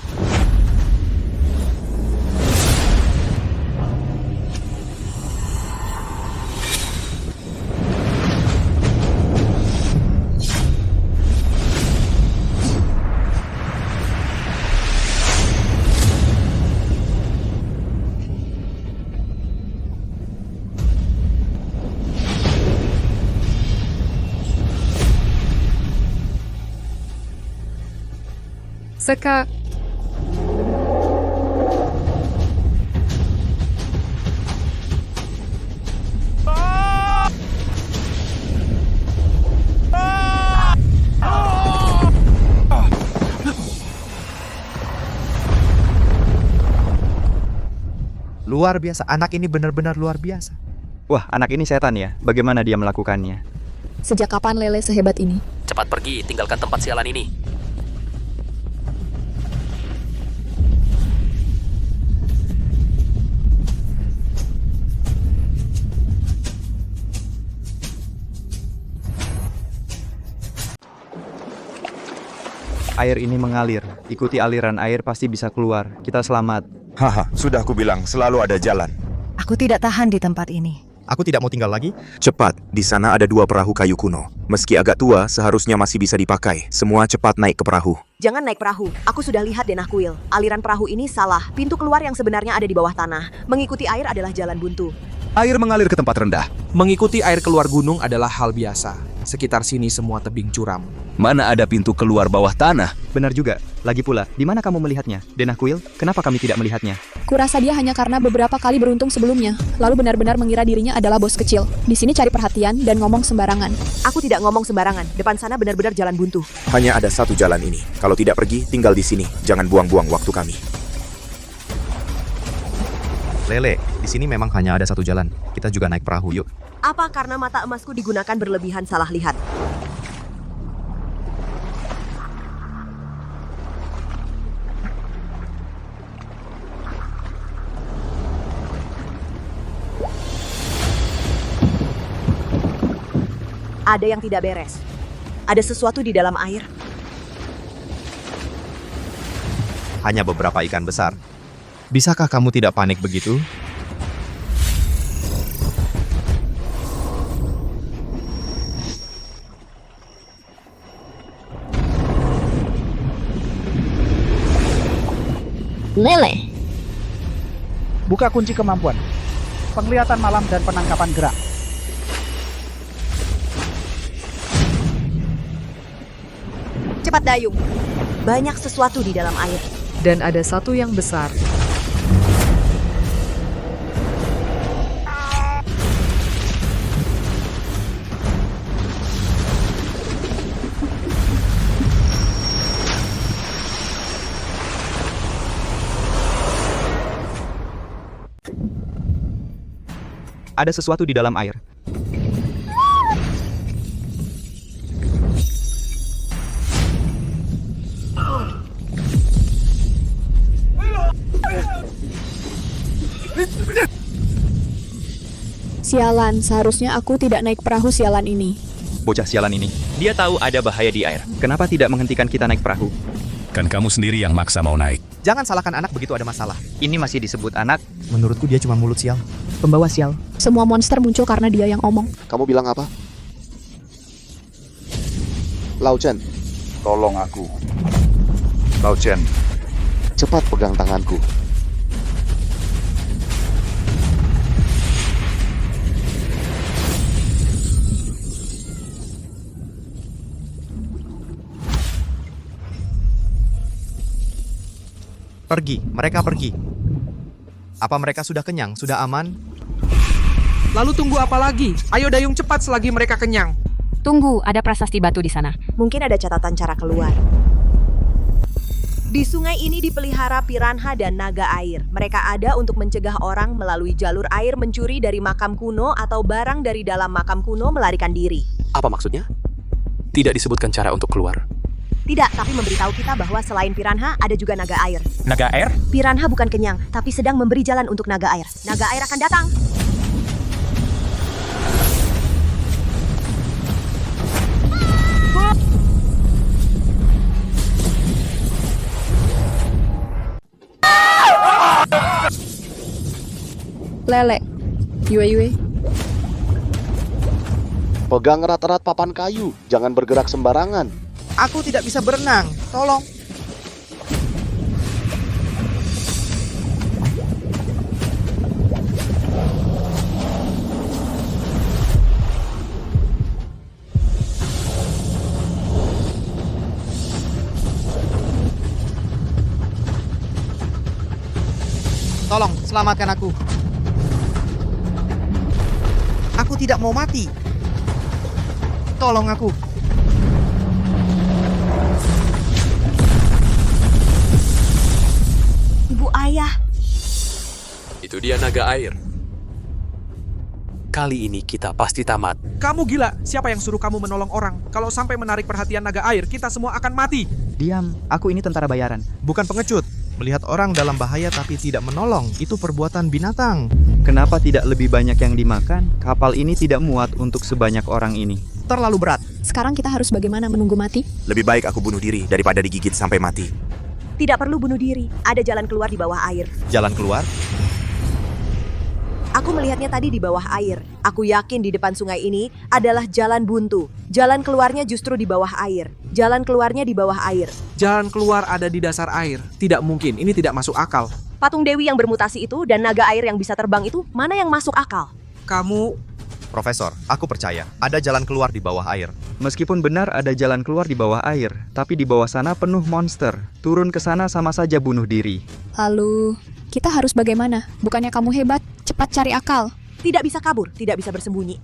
Seka. Luar biasa, anak ini benar-benar luar biasa. Wah, anak ini setan ya. Bagaimana dia melakukannya? Sejak kapan Lele sehebat ini? Cepat pergi, tinggalkan tempat sialan ini. Air ini mengalir. Ikuti aliran air pasti bisa keluar. Kita selamat. Haha, sudah aku bilang, selalu ada jalan. Aku tidak tahan di tempat ini. Aku tidak mau tinggal lagi. Cepat, di sana ada 2 perahu kayu kuno. Meski agak tua, seharusnya masih bisa dipakai. Semua cepat naik ke perahu. Jangan naik perahu. Aku sudah lihat denah kuil. Aliran perahu ini salah. Pintu keluar yang sebenarnya ada di bawah tanah. Mengikuti air adalah jalan buntu. Air mengalir ke tempat rendah. Mengikuti air keluar gunung adalah hal biasa. Sekitar sini semua tebing curam. Mana ada pintu keluar bawah tanah? Benar juga. Lagi pula, di mana kamu melihatnya? Denaquil, kenapa kami tidak melihatnya? Kurasa dia hanya karena beberapa kali beruntung sebelumnya, lalu benar-benar mengira dirinya adalah bos kecil. Di sini cari perhatian dan ngomong sembarangan. Aku tidak ngomong sembarangan. Depan sana benar-benar jalan buntu. Hanya ada satu jalan ini. Kalau tidak pergi, tinggal di sini. Jangan buang-buang waktu kami. Lele, di sini memang hanya ada satu jalan. Kita juga naik perahu, yuk. Apa karena mata emasku digunakan berlebihan salah lihat? Ada yang tidak beres. Ada sesuatu di dalam air. Hanya beberapa ikan besar. Bisakah kamu tidak panik begitu? Lele. Buka kunci kemampuan. Penglihatan malam dan penangkapan gerak. Cepat dayung. Banyak sesuatu di dalam air. Dan ada satu yang besar. Ada sesuatu di dalam air. Sialan, seharusnya aku tidak naik perahu sialan ini. Bocah sialan ini. Dia tahu ada bahaya di air. Kenapa tidak menghentikan kita naik perahu? Kan kamu sendiri yang maksa mau naik. Jangan salahkan anak begitu ada masalah. Ini masih disebut anak? Menurutku dia cuma mulut sial. Pembawa sial. Semua monster muncul karena dia yang omong. Kamu bilang apa? Lao Chen. Tolong aku. Lao Chen. Cepat pegang tanganku. Pergi, mereka pergi. Apa mereka sudah kenyang? Sudah aman? Lalu tunggu apa lagi? Ayo dayung cepat selagi mereka kenyang. Tunggu, ada prasasti batu di sana. Mungkin ada catatan cara keluar. Di sungai ini dipelihara piranha dan naga air. Mereka ada untuk mencegah orang melalui jalur air mencuri dari makam kuno atau barang dari dalam makam kuno melarikan diri. Apa maksudnya? Tidak disebutkan cara untuk keluar. Tidak, tapi memberitahu kita bahwa selain piranha, ada juga naga air. Naga air? Piranha bukan kenyang, tapi sedang memberi jalan untuk naga air. Naga air akan datang. Lele. Yue. Pegang erat-erat papan kayu. Jangan bergerak sembarangan. Aku tidak bisa berenang. Tolong. Tolong, selamatkan aku. Aku tidak mau mati. Tolong aku. Ibu ayah. Itu dia naga air. Kali ini kita pasti tamat. Kamu gila, siapa yang suruh kamu menolong orang? Kalau sampai menarik perhatian naga air, kita semua akan mati. Diam, aku ini tentara bayaran. Bukan pengecut. Melihat orang dalam bahaya tapi tidak menolong, itu perbuatan binatang. Kenapa tidak lebih banyak yang dimakan? Kapal ini tidak muat untuk sebanyak orang ini. Terlalu berat. Sekarang kita harus bagaimana menunggu mati? Lebih baik aku bunuh diri daripada digigit sampai mati. Tidak perlu bunuh diri, ada jalan keluar di bawah air. Jalan keluar? Aku melihatnya tadi di bawah air. Aku yakin di depan sungai ini adalah jalan buntu. Jalan keluarnya justru di bawah air. Jalan keluarnya di bawah air. Jalan keluar ada di dasar air. Tidak mungkin, ini tidak masuk akal. Patung Dewi yang bermutasi itu dan naga air yang bisa terbang itu, mana yang masuk akal? Kamu Profesor, aku percaya ada jalan keluar di bawah air. Meskipun benar ada jalan keluar di bawah air, tapi di bawah sana penuh monster. Turun ke sana sama saja bunuh diri. Lalu, kita harus bagaimana? Bukannya kamu hebat, cepat cari akal. Tidak bisa kabur, tidak bisa bersembunyi.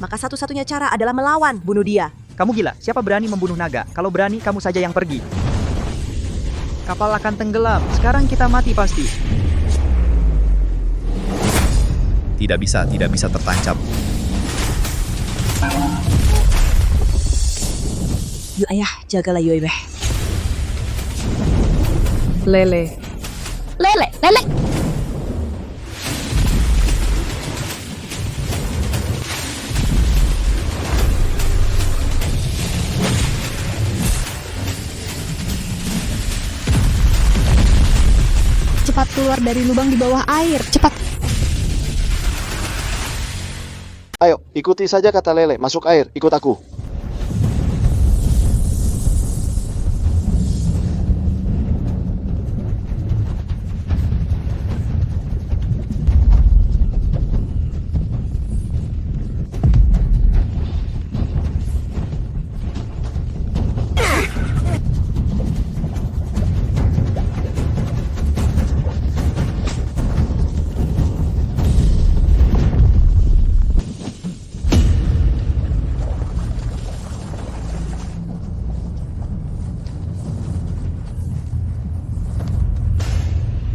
Maka satu-satunya cara adalah melawan, bunuh dia. Kamu gila, siapa berani membunuh naga? Kalau berani, kamu saja yang pergi. Kapal akan tenggelam, sekarang kita mati pasti. Tidak bisa tertancap. Yuk ayah, jagalah Yoibeh. Lele. Lele. Cepat keluar dari lubang di bawah air, cepat. Ayo, ikuti saja kata Lele. Masuk air, ikut aku.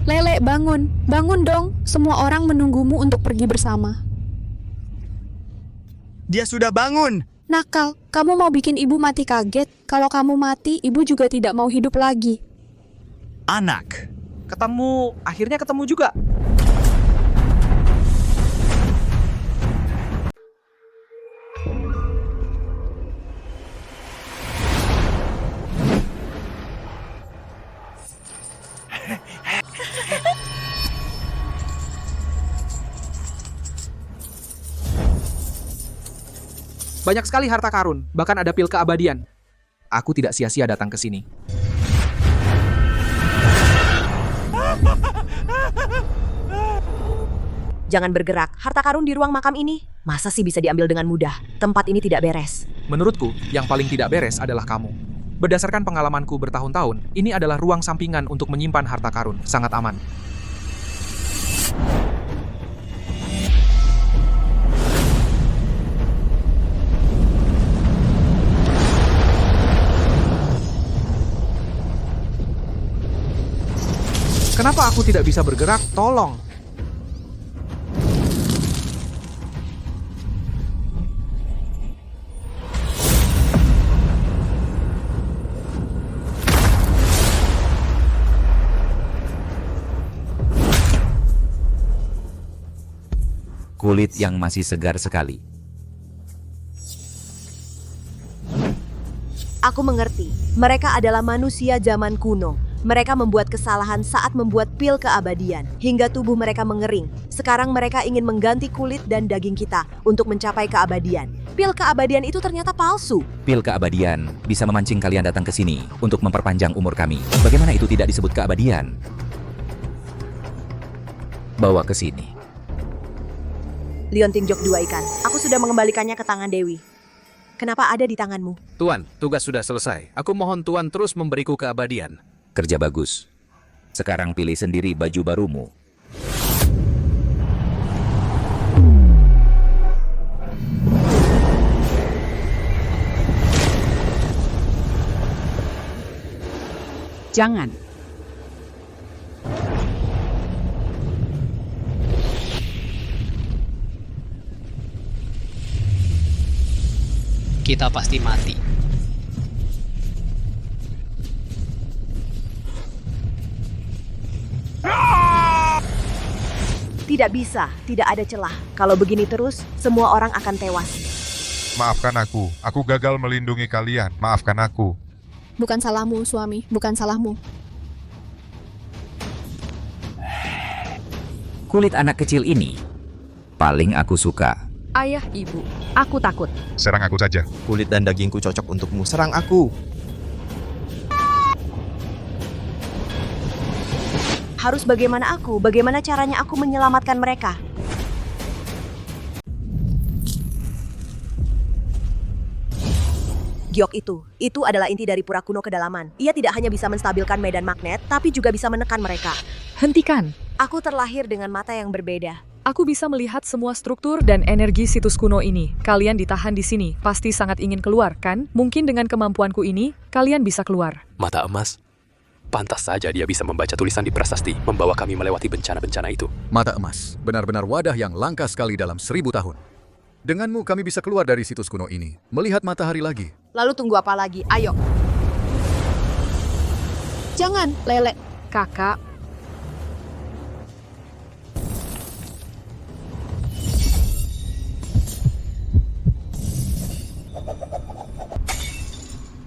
Lele, bangun. Bangun dong. Semua orang menunggumu untuk pergi bersama. Dia sudah bangun. Nakal, kamu mau bikin ibu mati kaget. Kalau kamu mati, ibu juga tidak mau hidup lagi. Anak. Akhirnya ketemu juga. Banyak sekali harta karun, bahkan ada pil keabadian. Aku tidak sia-sia datang ke sini. Jangan bergerak, harta karun di ruang makam ini. Masa sih bisa diambil dengan mudah? Tempat ini tidak beres. Menurutku, yang paling tidak beres adalah kamu. Berdasarkan pengalamanku bertahun-tahun, ini adalah ruang sampingan untuk menyimpan harta karun. Sangat aman. Kenapa aku tidak bisa bergerak? Tolong. Kulit yang masih segar sekali. Aku mengerti. Mereka adalah manusia zaman kuno. Mereka membuat kesalahan saat membuat pil keabadian, hingga tubuh mereka mengering. Sekarang mereka ingin mengganti kulit dan daging kita untuk mencapai keabadian. Pil keabadian itu ternyata palsu. Pil keabadian bisa memancing kalian datang ke sini untuk memperpanjang umur kami. Bagaimana itu tidak disebut keabadian? Bawa ke sini. Liontin Jok 2 ikan. Aku sudah mengembalikannya ke tangan Dewi. Kenapa ada di tanganmu? Tuan, tugas sudah selesai. Aku mohon Tuan terus memberiku keabadian. Kerja bagus. Sekarang pilih sendiri baju barumu. Jangan. Kita pasti mati. Tidak bisa, tidak ada celah. Kalau begini terus, semua orang akan tewas. Maafkan aku gagal melindungi kalian. Maafkan aku. Bukan salahmu, suami. Bukan salahmu. Kulit anak kecil ini paling aku suka. Ayah, ibu, aku takut. Serang aku saja. Kulit dan dagingku cocok untukmu. Serang aku. Harus bagaimana aku? Bagaimana caranya aku menyelamatkan mereka? Giok itu adalah inti dari pura kuno kedalaman. Ia tidak hanya bisa menstabilkan medan magnet, tapi juga bisa menekan mereka. Hentikan. Aku terlahir dengan mata yang berbeda. Aku bisa melihat semua struktur dan energi situs kuno ini. Kalian ditahan di sini, pasti sangat ingin keluar, kan? Mungkin dengan kemampuanku ini, kalian bisa keluar. Mata emas. Pantas saja dia bisa membaca tulisan di prasasti, membawa kami melewati bencana-bencana itu. Mata emas, benar-benar wadah yang langka sekali dalam 1000 tahun. Denganmu kami bisa keluar dari situs kuno ini, melihat matahari lagi. Lalu tunggu apa lagi? Ayo. Jangan, Lele. Kakak.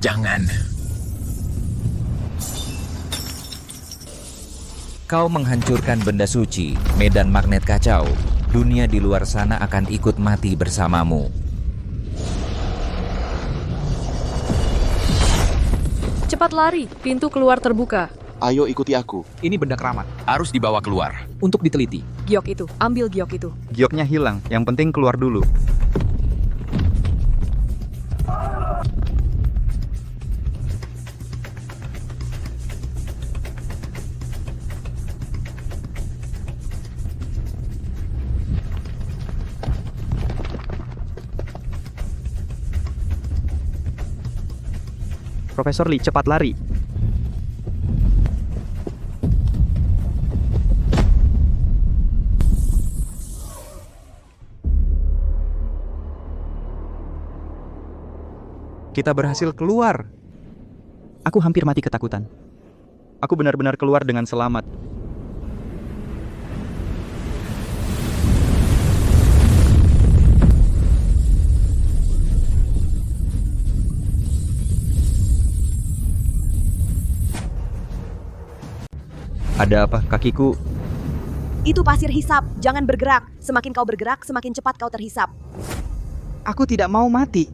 Jangan. Kau menghancurkan benda suci, medan magnet kacau. Dunia di luar sana akan ikut mati bersamamu. Cepat lari, pintu keluar terbuka. Ayo ikuti aku. Ini benda keramat. Harus dibawa keluar. Untuk diteliti. Giok itu, ambil giok itu. Gioknya hilang, yang penting keluar dulu. Profesor Lee, cepat lari. Kita berhasil keluar. Aku hampir mati ketakutan. Aku benar-benar keluar dengan selamat. Ada apa, kakiku? Itu pasir hisap, jangan bergerak. Semakin kau bergerak, semakin cepat kau terhisap. Aku tidak mau mati.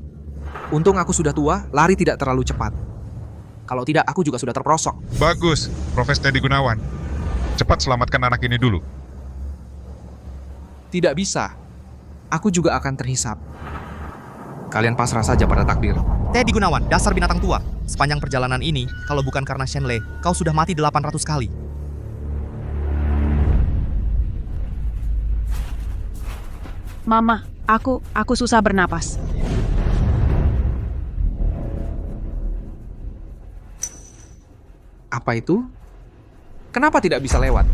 Untung aku sudah tua, lari tidak terlalu cepat. Kalau tidak, aku juga sudah terperosok. Bagus, Profesor Teddy Gunawan. Cepat selamatkan anak ini dulu. Tidak bisa. Aku juga akan terhisap. Kalian pasrah saja pada takdir. Teddy Gunawan, dasar binatang tua. Sepanjang perjalanan ini, kalau bukan karena Shenlei, kau sudah mati 800 kali. Mama, aku susah bernapas. Apa itu? Kenapa tidak bisa lewat?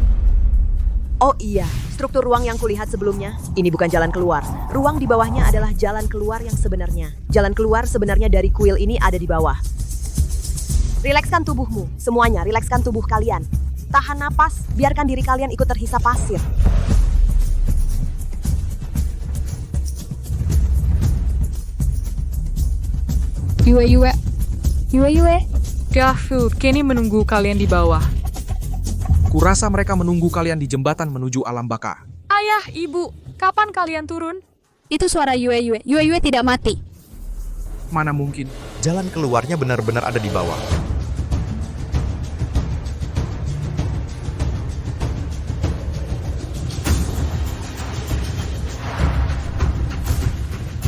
Oh iya, struktur ruang yang kulihat sebelumnya, ini bukan jalan keluar. Ruang di bawahnya adalah jalan keluar yang sebenarnya. Jalan keluar sebenarnya dari kuil ini ada di bawah. Rilekskan tubuhmu, semuanya rilekskan tubuh kalian. Tahan napas, biarkan diri kalian ikut terhisap pasir. Yue. Gafur, Kenny menunggu kalian di bawah. Kurasa mereka menunggu kalian di jembatan menuju alam baka. Ayah, ibu, kapan kalian turun? Itu suara Yue. Yue tidak mati. Mana mungkin? Jalan keluarnya benar-benar ada di bawah.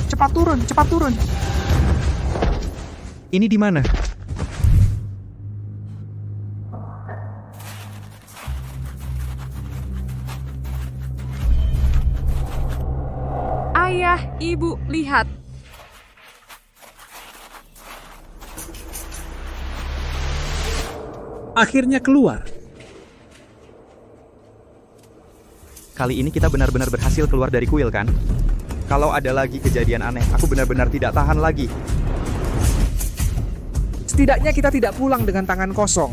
Cepat turun. Ini di mana? Ayah, ibu, lihat. Akhirnya keluar. Kali ini kita benar-benar berhasil keluar dari kuil, kan? Kalau ada lagi kejadian aneh, aku benar-benar tidak tahan lagi. Setidaknya kita tidak pulang dengan tangan kosong.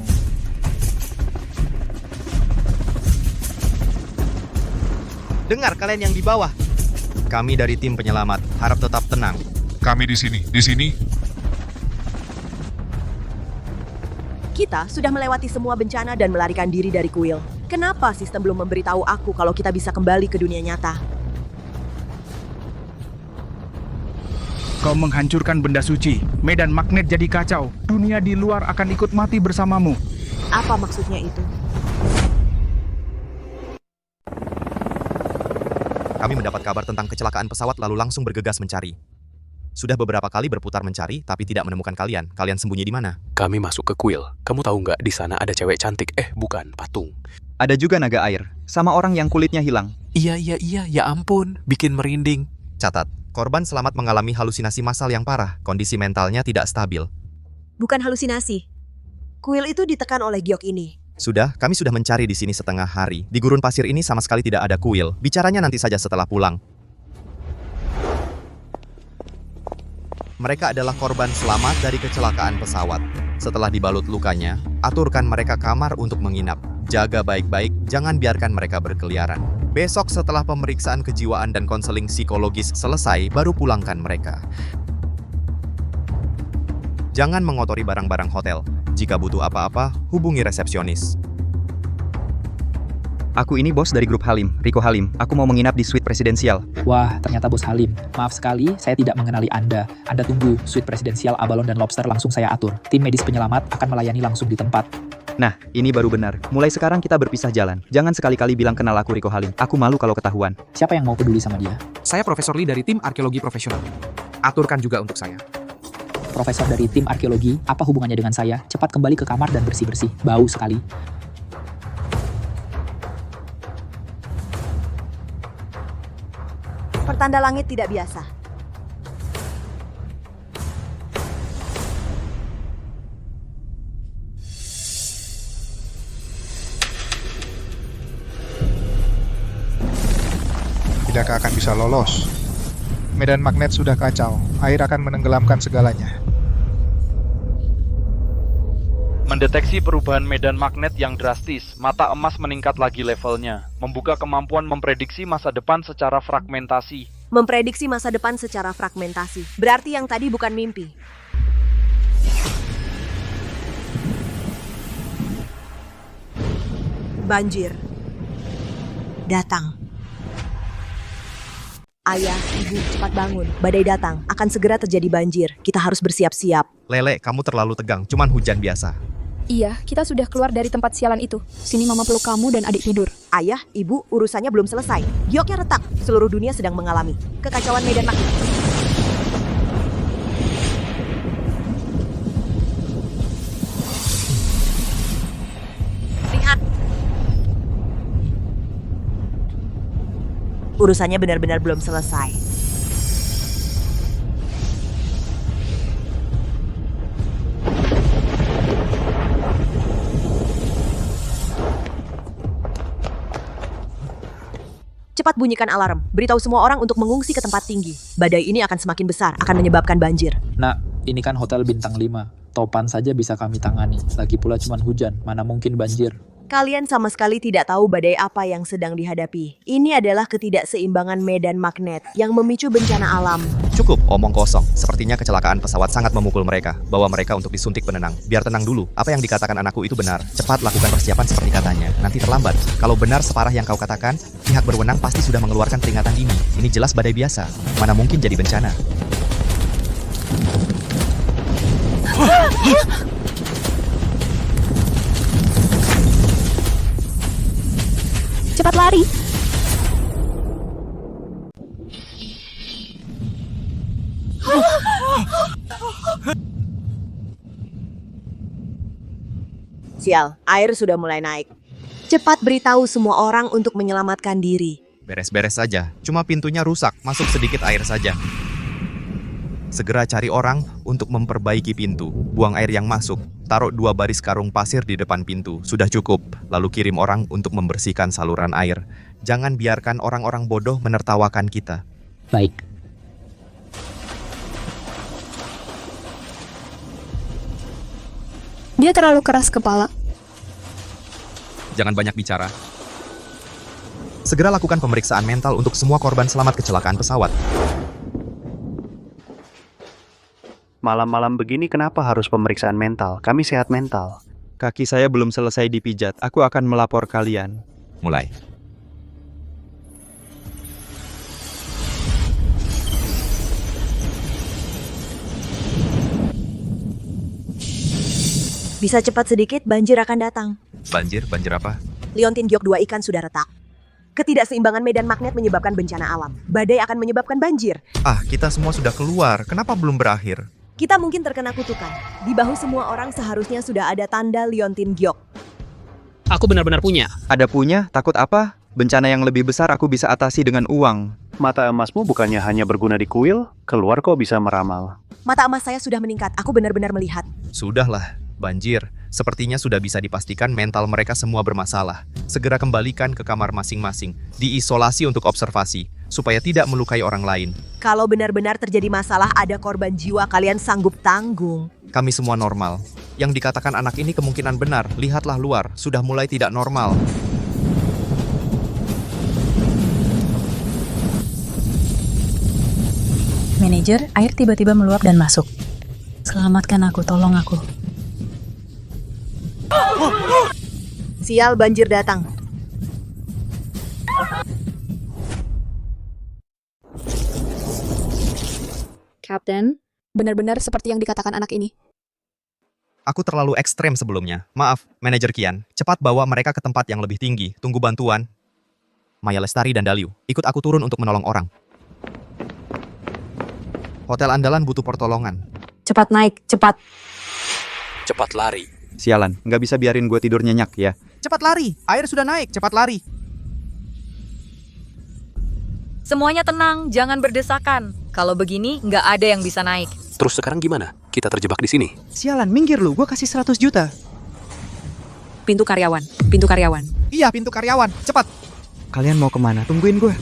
Dengar kalian yang di bawah. Kami dari tim penyelamat, harap tetap tenang. Kami di sini. Kita sudah melewati semua bencana dan melarikan diri dari kuil. Kenapa sistem belum memberitahu aku kalau kita bisa kembali ke dunia nyata? Kau menghancurkan benda suci. Medan magnet jadi kacau. Dunia di luar akan ikut mati bersamamu. Apa maksudnya itu? Kami mendapat kabar tentang kecelakaan pesawat lalu langsung bergegas mencari. Sudah beberapa kali berputar mencari, tapi tidak menemukan kalian. Kalian sembunyi di mana? Kami masuk ke kuil. Kamu tahu nggak di sana ada cewek cantik? Bukan, patung. Ada juga naga air, sama orang yang kulitnya hilang. Iya, ya ampun, bikin merinding. Catat, korban selamat mengalami halusinasi massal yang parah. Kondisi mentalnya tidak stabil. Bukan halusinasi. Kuil itu ditekan oleh giok ini. Sudah, kami sudah mencari di sini setengah hari. Di gurun pasir ini sama sekali tidak ada kuil. Bicaranya nanti saja setelah pulang. Mereka adalah korban selamat dari kecelakaan pesawat. Setelah dibalut lukanya, aturkan mereka kamar untuk menginap. Jaga baik-baik, jangan biarkan mereka berkeliaran. Besok setelah pemeriksaan kejiwaan dan konseling psikologis selesai, baru pulangkan mereka. Jangan mengotori barang-barang hotel. Jika butuh apa-apa, hubungi resepsionis. Aku ini bos dari grup Halim, Riko Halim. Aku mau menginap di suite presidensial. Wah, ternyata bos Halim. Maaf sekali, saya tidak mengenali Anda. Anda tunggu, suite presidensial abalon dan lobster langsung saya atur. Tim medis penyelamat akan melayani langsung di tempat. Nah, ini baru benar. Mulai sekarang kita berpisah jalan. Jangan sekali-kali bilang kenal aku Riko Halim. Aku malu kalau ketahuan. Siapa yang mau peduli sama dia? Saya Profesor Lee dari tim arkeologi profesional. Aturkan juga untuk saya. Profesor dari tim arkeologi, apa hubungannya dengan saya? Cepat kembali ke kamar dan bersih-bersih. Bau sekali. Pertanda langit tidak biasa. Tidakkah akan bisa lolos? Medan magnet sudah kacau. Air akan menenggelamkan segalanya. Mendeteksi perubahan medan magnet yang drastis, mata emas meningkat lagi levelnya. Membuka kemampuan memprediksi masa depan secara fragmentasi. Memprediksi masa depan secara fragmentasi. Berarti yang tadi bukan mimpi. Banjir. Datang. Ayah, ibu, cepat bangun. Badai datang. Akan segera terjadi banjir. Kita harus bersiap-siap. Lele, kamu terlalu tegang. Cuman hujan biasa. Iya, kita sudah keluar dari tempat sialan itu. Sini mama peluk kamu dan adik tidur. Ayah, ibu, urusannya belum selesai. Gioknya retak. Seluruh dunia sedang mengalami kekacauan medan magnet. Lihat. Urusannya benar-benar belum selesai. Cepat bunyikan alarm. Beritahu semua orang untuk mengungsi ke tempat tinggi. Badai ini akan semakin besar, akan menyebabkan banjir. Nah, ini kan hotel bintang 5. Topan saja bisa kami tangani. Lagi pula cuman hujan, mana mungkin banjir. Kalian sama sekali tidak tahu badai apa yang sedang dihadapi. Ini adalah ketidakseimbangan medan magnet yang memicu bencana alam. Cukup, omong kosong. Sepertinya kecelakaan pesawat sangat memukul mereka. Bawa mereka untuk disuntik penenang. Biar tenang dulu. Apa yang dikatakan anakku itu benar. Cepat lakukan persiapan seperti katanya. Nanti terlambat. Kalau benar separah yang kau katakan, pihak berwenang pasti sudah mengeluarkan peringatan dini. Ini jelas badai biasa. Mana mungkin jadi bencana. Cepat lari. Sial, air sudah mulai naik. Cepat beritahu semua orang untuk menyelamatkan diri. Beres-beres saja. Cuma pintunya rusak. Masuk sedikit air saja. Segera cari orang untuk memperbaiki pintu. Buang air yang masuk. Taruh 2 baris karung pasir di depan pintu. Sudah cukup. Lalu kirim orang untuk membersihkan saluran air. Jangan biarkan orang-orang bodoh menertawakan kita. Baik. Dia terlalu keras kepala. Jangan banyak bicara. Segera lakukan pemeriksaan mental untuk semua korban selamat kecelakaan pesawat. Malam-malam begini kenapa harus pemeriksaan mental? Kami sehat mental. Kaki saya belum selesai dipijat. Aku akan melapor kalian. Mulai. Bisa cepat sedikit, banjir akan datang. Banjir apa? Liontin Giok 2 ikan sudah retak. Ketidakseimbangan medan magnet menyebabkan bencana alam. Badai akan menyebabkan banjir. Kita semua sudah keluar. Kenapa belum berakhir? Kita mungkin terkena kutukan. Di bahu semua orang seharusnya sudah ada tanda Liontin Gyok. Aku benar-benar punya. Ada punya? Takut apa? Bencana yang lebih besar aku bisa atasi dengan uang. Mata emasmu bukannya hanya berguna di kuil, keluar kok bisa meramal. Mata emas saya sudah meningkat. Aku benar-benar melihat. Sudahlah, banjir. Sepertinya sudah bisa dipastikan mental mereka semua bermasalah. Segera kembalikan ke kamar masing-masing, diisolasi untuk observasi, supaya tidak melukai orang lain. Kalau benar-benar terjadi masalah ada korban jiwa, kalian sanggup tanggung. Kami semua normal. Yang dikatakan anak ini kemungkinan benar. Lihatlah luar, sudah mulai tidak normal. Manajer, air tiba-tiba meluap dan masuk. Selamatkan aku, tolong aku. Sial, banjir datang. Kapten, benar-benar seperti yang dikatakan anak ini. Aku terlalu ekstrem sebelumnya. Maaf, Manajer Kian. Cepat bawa mereka ke tempat yang lebih tinggi. Tunggu bantuan. Maya Lestari dan Daliu, ikut aku turun untuk menolong orang. Hotel andalan butuh pertolongan. Cepat naik, cepat. Cepat lari. Sialan, nggak bisa biarin gue tidur nyenyak ya. Cepat lari, air sudah naik, cepat lari. Semuanya tenang, jangan berdesakan. Kalau begini, nggak ada yang bisa naik. Terus sekarang gimana? Kita terjebak di sini. Sialan, minggir lu, gue kasih 100 juta. Pintu karyawan, pintu karyawan. Iya, pintu karyawan, cepat. Kalian mau kemana? Tungguin gue.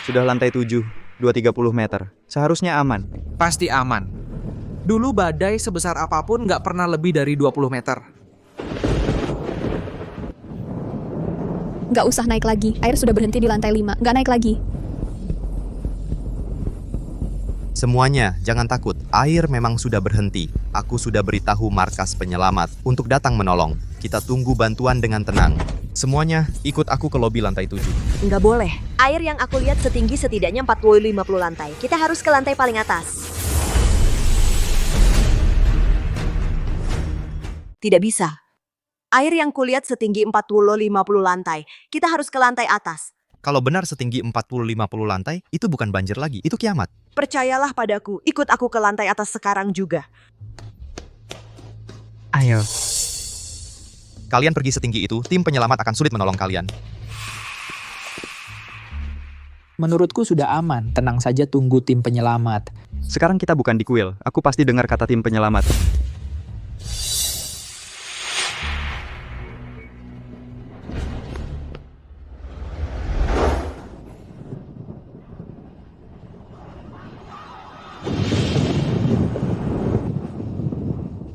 Sudah lantai 7, 230 meter. Seharusnya aman. Pasti aman. Dulu badai sebesar apapun nggak pernah lebih dari 20 meter. Nggak usah naik lagi, air sudah berhenti di lantai 5, nggak naik lagi. Semuanya, jangan takut. Air memang sudah berhenti. Aku sudah beritahu markas penyelamat untuk datang menolong. Kita tunggu bantuan dengan tenang. Semuanya, ikut aku ke lobi lantai 7. Nggak boleh. Air yang aku lihat setinggi setidaknya 40-50 lantai. Kita harus ke lantai paling atas. Tidak bisa. Air yang kulihat setinggi 40-50 lantai. Kita harus ke lantai atas. Kalau benar setinggi 40-50 lantai, itu bukan banjir lagi, itu kiamat. Percayalah padaku, ikut aku ke lantai atas sekarang juga. Ayo. Kalian pergi setinggi itu, tim penyelamat akan sulit menolong kalian. Menurutku sudah aman, tenang saja tunggu tim penyelamat. Sekarang kita bukan di kuil, aku pasti dengar kata tim penyelamat.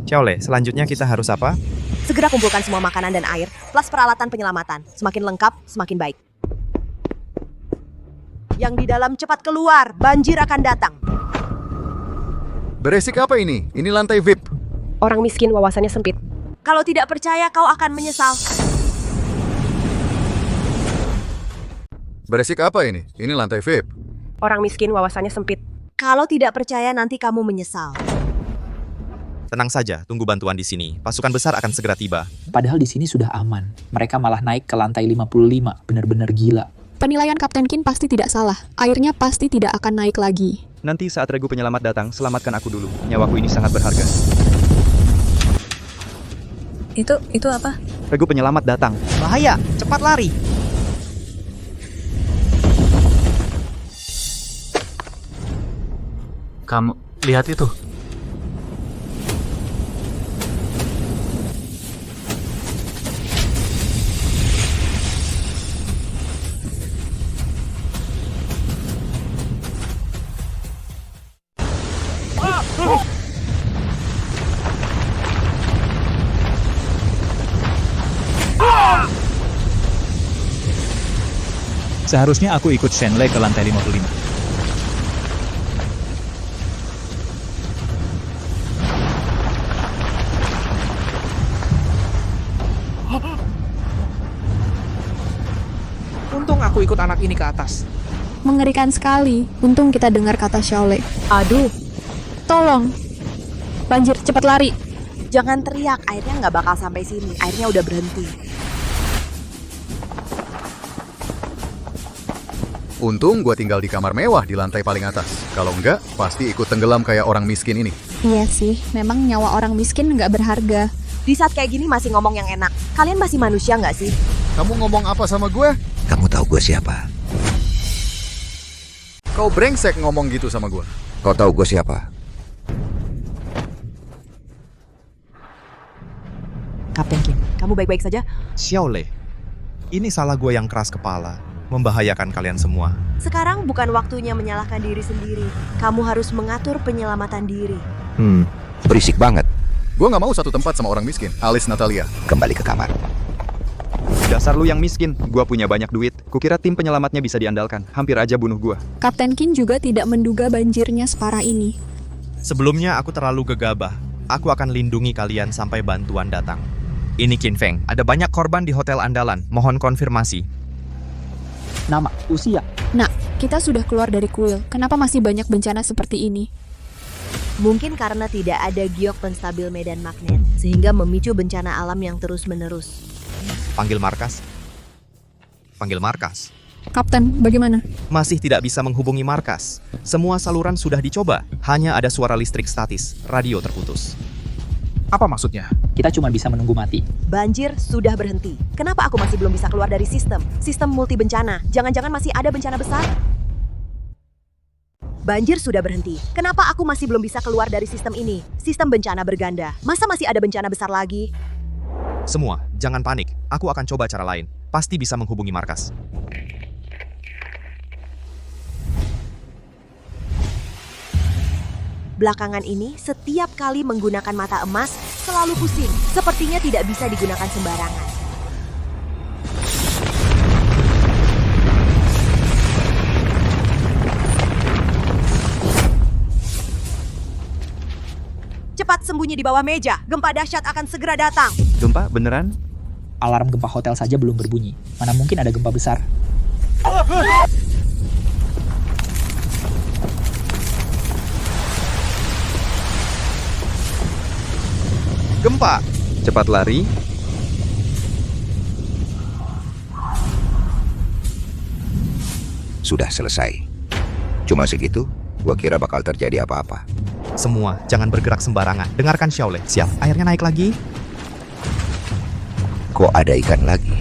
Xiaole, selanjutnya kita harus apa? Segera kumpulkan semua makanan dan air, plus peralatan penyelamatan. Semakin lengkap, semakin baik. Yang di dalam cepat keluar, banjir akan datang. Beresik apa ini? Ini lantai VIP. Orang miskin wawasannya sempit. Kalau tidak percaya, kau akan menyesal. Beresik apa ini? Ini lantai VIP. Orang miskin wawasannya sempit. Kalau tidak percaya, nanti kamu menyesal. Tenang saja, tunggu bantuan di sini. Pasukan besar akan segera tiba. Padahal di sini sudah aman. Mereka malah naik ke lantai 55. Benar-benar gila. Penilaian Kapten Kin pasti tidak salah. Airnya pasti tidak akan naik lagi. Nanti saat regu penyelamat datang, selamatkan aku dulu. Nyawaku ini sangat berharga. Itu apa? Regu penyelamat datang. Bahaya, cepat lari. Kamu lihat itu. Seharusnya aku ikut Shenlei ke lantai 55. Untung aku ikut anak ini ke atas. Mengerikan sekali. Untung kita dengar kata Xiaole. Aduh. Tolong. Banjir, cepat lari. Jangan teriak, airnya nggak bakal sampai sini. Airnya udah berhenti. Untung gua tinggal di kamar mewah di lantai paling atas. Kalau enggak, pasti ikut tenggelam kayak orang miskin ini. Iya sih, memang nyawa orang miskin nggak berharga. Di saat kayak gini masih ngomong yang enak. Kalian masih manusia nggak sih? Kamu ngomong apa sama gue? Kamu tahu gue siapa? Kau brengsek ngomong gitu sama gue. Kau tahu gue siapa? Kapten Kim, kamu baik-baik saja? Xiaole, ini salah gue yang keras kepala. Membahayakan kalian semua. Sekarang bukan waktunya menyalahkan diri sendiri. Kamu harus mengatur penyelamatan diri. Berisik banget. Gue nggak mau satu tempat sama orang miskin. Alice Natalia. Kembali ke kamar. Dasar lu yang miskin, gua punya banyak duit. Kukira tim penyelamatnya bisa diandalkan. Hampir aja bunuh gua. Kapten Kim juga tidak menduga banjirnya separah ini. Sebelumnya aku terlalu gegabah. Aku akan lindungi kalian sampai bantuan datang. Ini Qin Feng, ada banyak korban di hotel andalan. Mohon konfirmasi. Nama, usia. Nah, kita sudah keluar dari kuil. Kenapa masih banyak bencana seperti ini? Mungkin karena tidak ada giok penstabil medan magnet, sehingga memicu bencana alam yang terus-menerus. Panggil markas. Panggil markas. Kapten, bagaimana? Masih tidak bisa menghubungi markas. Semua saluran sudah dicoba. Hanya ada suara listrik statis. Radio terputus. Apa maksudnya? Kita cuma bisa menunggu mati. Banjir sudah berhenti. Kenapa aku masih belum bisa keluar dari sistem? Sistem multi bencana. Jangan-jangan masih ada bencana besar? Banjir sudah berhenti. Kenapa aku masih belum bisa keluar dari sistem ini? Sistem bencana berganda. Masa masih ada bencana besar lagi? Semua, jangan panik. Aku akan coba cara lain. Pasti bisa menghubungi markas. Belakangan ini, setiap kali menggunakan mata emas, selalu pusing. Sepertinya tidak bisa digunakan sembarangan. Cepat sembunyi di bawah meja. Gempa dahsyat akan segera datang. Gempa beneran? Alarm gempa hotel saja belum berbunyi. Mana mungkin ada gempa besar? Gempa! Cepat lari. Sudah selesai. Cuma segitu, gua kira bakal terjadi apa-apa. Semua, jangan bergerak sembarangan. Dengarkan Xiaole. Siap, airnya naik lagi. Kok ada ikan lagi?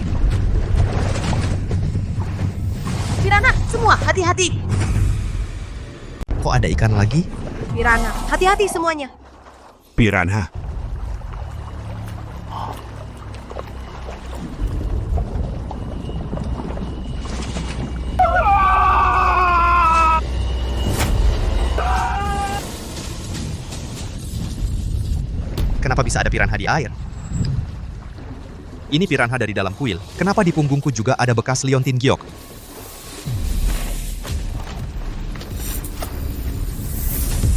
Piranha, semua hati-hati. Kok ada ikan lagi? Piranha, hati-hati semuanya. Piranha. Kenapa bisa ada piranha di air? Ini piranha dari dalam kuil. Kenapa di punggungku juga ada bekas liontin giok?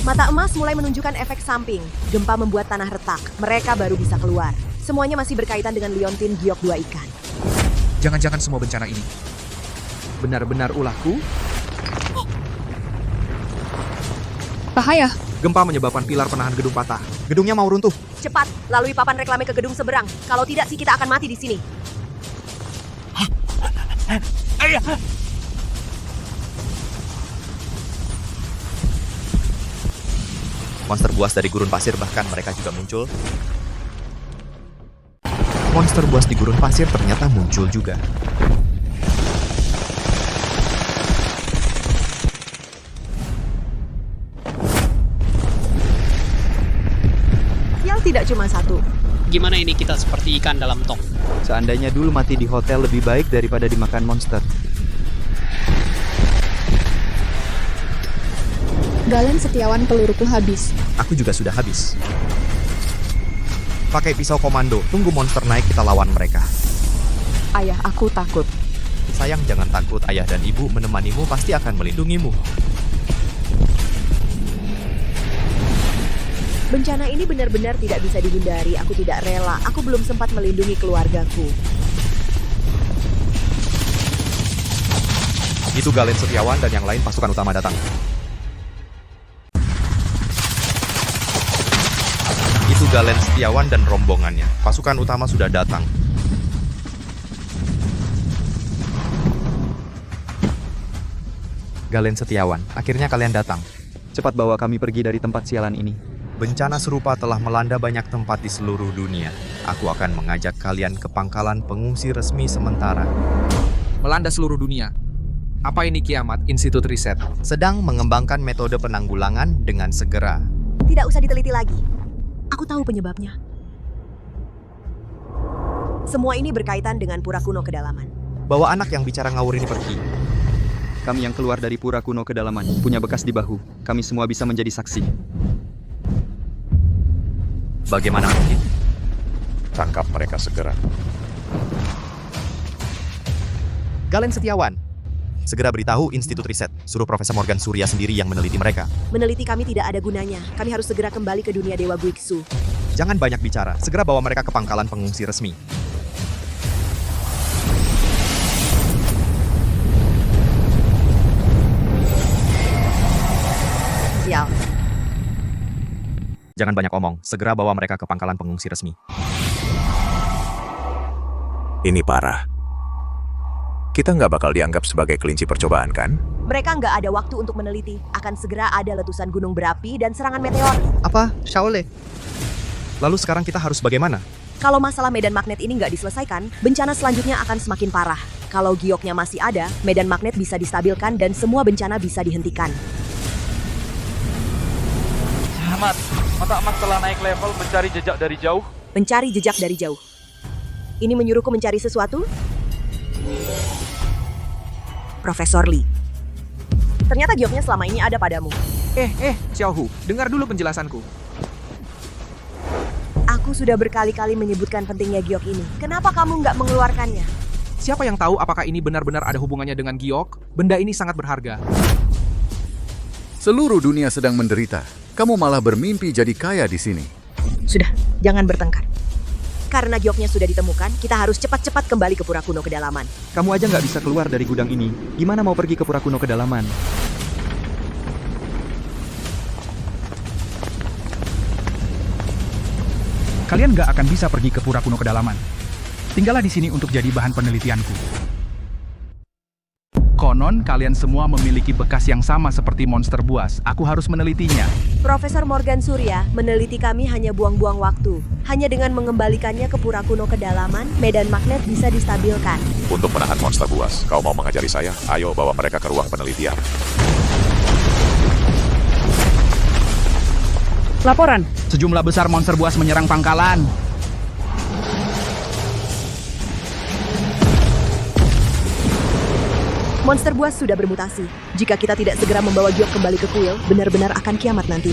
Mata emas mulai menunjukkan efek samping. Gempa membuat tanah retak. Mereka baru bisa keluar. Semuanya masih berkaitan dengan liontin giok 2 ikan. Jangan-jangan semua bencana ini benar-benar ulahku? Bahaya. Gempa menyebabkan pilar penahan gedung patah. Gedungnya mau runtuh. Cepat, lalui papan reklame ke gedung seberang. Kalau tidak sih kita akan mati di sini. Monster buas dari gurun pasir bahkan mereka juga muncul. Monster buas di gurun pasir ternyata muncul juga. Tidak cuma satu. Gimana ini kita seperti ikan dalam tong? Seandainya dulu mati di hotel lebih baik daripada dimakan monster. Galen Setiawan, peluruku habis. Aku juga sudah habis. Pakai pisau komando, tunggu monster naik kita lawan mereka. Ayah, aku takut. Sayang, jangan takut. Ayah dan ibu menemanimu, pasti akan melindungimu. Bencana ini benar-benar tidak bisa dihindari. Aku tidak rela. Aku belum sempat melindungi keluargaku. Itu Galen Setiawan dan yang lain pasukan utama datang. Itu Galen Setiawan dan rombongannya. Pasukan utama sudah datang. Galen Setiawan, akhirnya kalian datang. Cepat bawa kami pergi dari tempat sialan ini. Bencana serupa telah melanda banyak tempat di seluruh dunia. Aku akan mengajak kalian ke pangkalan pengungsi resmi sementara. Melanda seluruh dunia. Apa ini kiamat, Institut Riset? Sedang mengembangkan metode penanggulangan dengan segera. Tidak usah diteliti lagi. Aku tahu penyebabnya. Semua ini berkaitan dengan pura kuno kedalaman. Bawa anak yang bicara ngawur ini pergi. Kami yang keluar dari pura kuno kedalaman, punya bekas di bahu. Kami semua bisa menjadi saksi. Bagaimana mungkin? Tangkap mereka segera. Galen Setiawan, segera beritahu Institut Riset. Suruh Profesor Morgan Surya sendiri yang meneliti mereka. Meneliti kami tidak ada gunanya. Kami harus segera kembali ke dunia Dewa Guiksu. Jangan banyak bicara. Segera bawa mereka ke pangkalan pengungsi resmi. Sial. Jangan banyak omong. Segera bawa mereka ke pangkalan pengungsi resmi. Ini parah. Kita nggak bakal dianggap sebagai kelinci percobaan, kan? Mereka nggak ada waktu untuk meneliti. Akan segera ada letusan gunung berapi dan serangan meteor. Apa? Shaole? Lalu sekarang kita harus bagaimana? Kalau masalah medan magnet ini nggak diselesaikan, bencana selanjutnya akan semakin parah. Kalau gioknya masih ada, medan magnet bisa distabilkan dan semua bencana bisa dihentikan. Selamat. Mata emas telah naik level mencari jejak dari jauh. Mencari jejak dari jauh. Ini menyuruhku mencari sesuatu? Profesor Lee. Ternyata gioknya selama ini ada padamu. Xiaohu, dengar dulu penjelasanku. Aku sudah berkali-kali menyebutkan pentingnya giok ini. Kenapa kamu nggak mengeluarkannya? Siapa yang tahu apakah ini benar-benar ada hubungannya dengan giok? Benda ini sangat berharga. Seluruh dunia sedang menderita. Kamu malah bermimpi jadi kaya di sini. Sudah, jangan bertengkar. Karena gioknya sudah ditemukan, kita harus cepat-cepat kembali ke pura kuno kedalaman. Kamu aja nggak bisa keluar dari gudang ini. Gimana mau pergi ke pura kuno kedalaman? Kalian nggak akan bisa pergi ke pura kuno kedalaman. Tinggallah di sini untuk jadi bahan penelitianku. Konon, kalian semua memiliki bekas yang sama seperti monster buas. Aku harus menelitinya. Profesor Morgan Surya, meneliti kami hanya buang-buang waktu. Hanya dengan mengembalikannya ke pura kuno kedalaman, medan magnet bisa distabilkan. Untuk menahan monster buas, kau mau mengajari saya? Ayo bawa mereka ke ruang penelitian. Laporan. Sejumlah besar monster buas menyerang pangkalan. Monster buas sudah bermutasi. Jika kita tidak segera membawa giok kembali ke kuil, benar-benar akan kiamat nanti.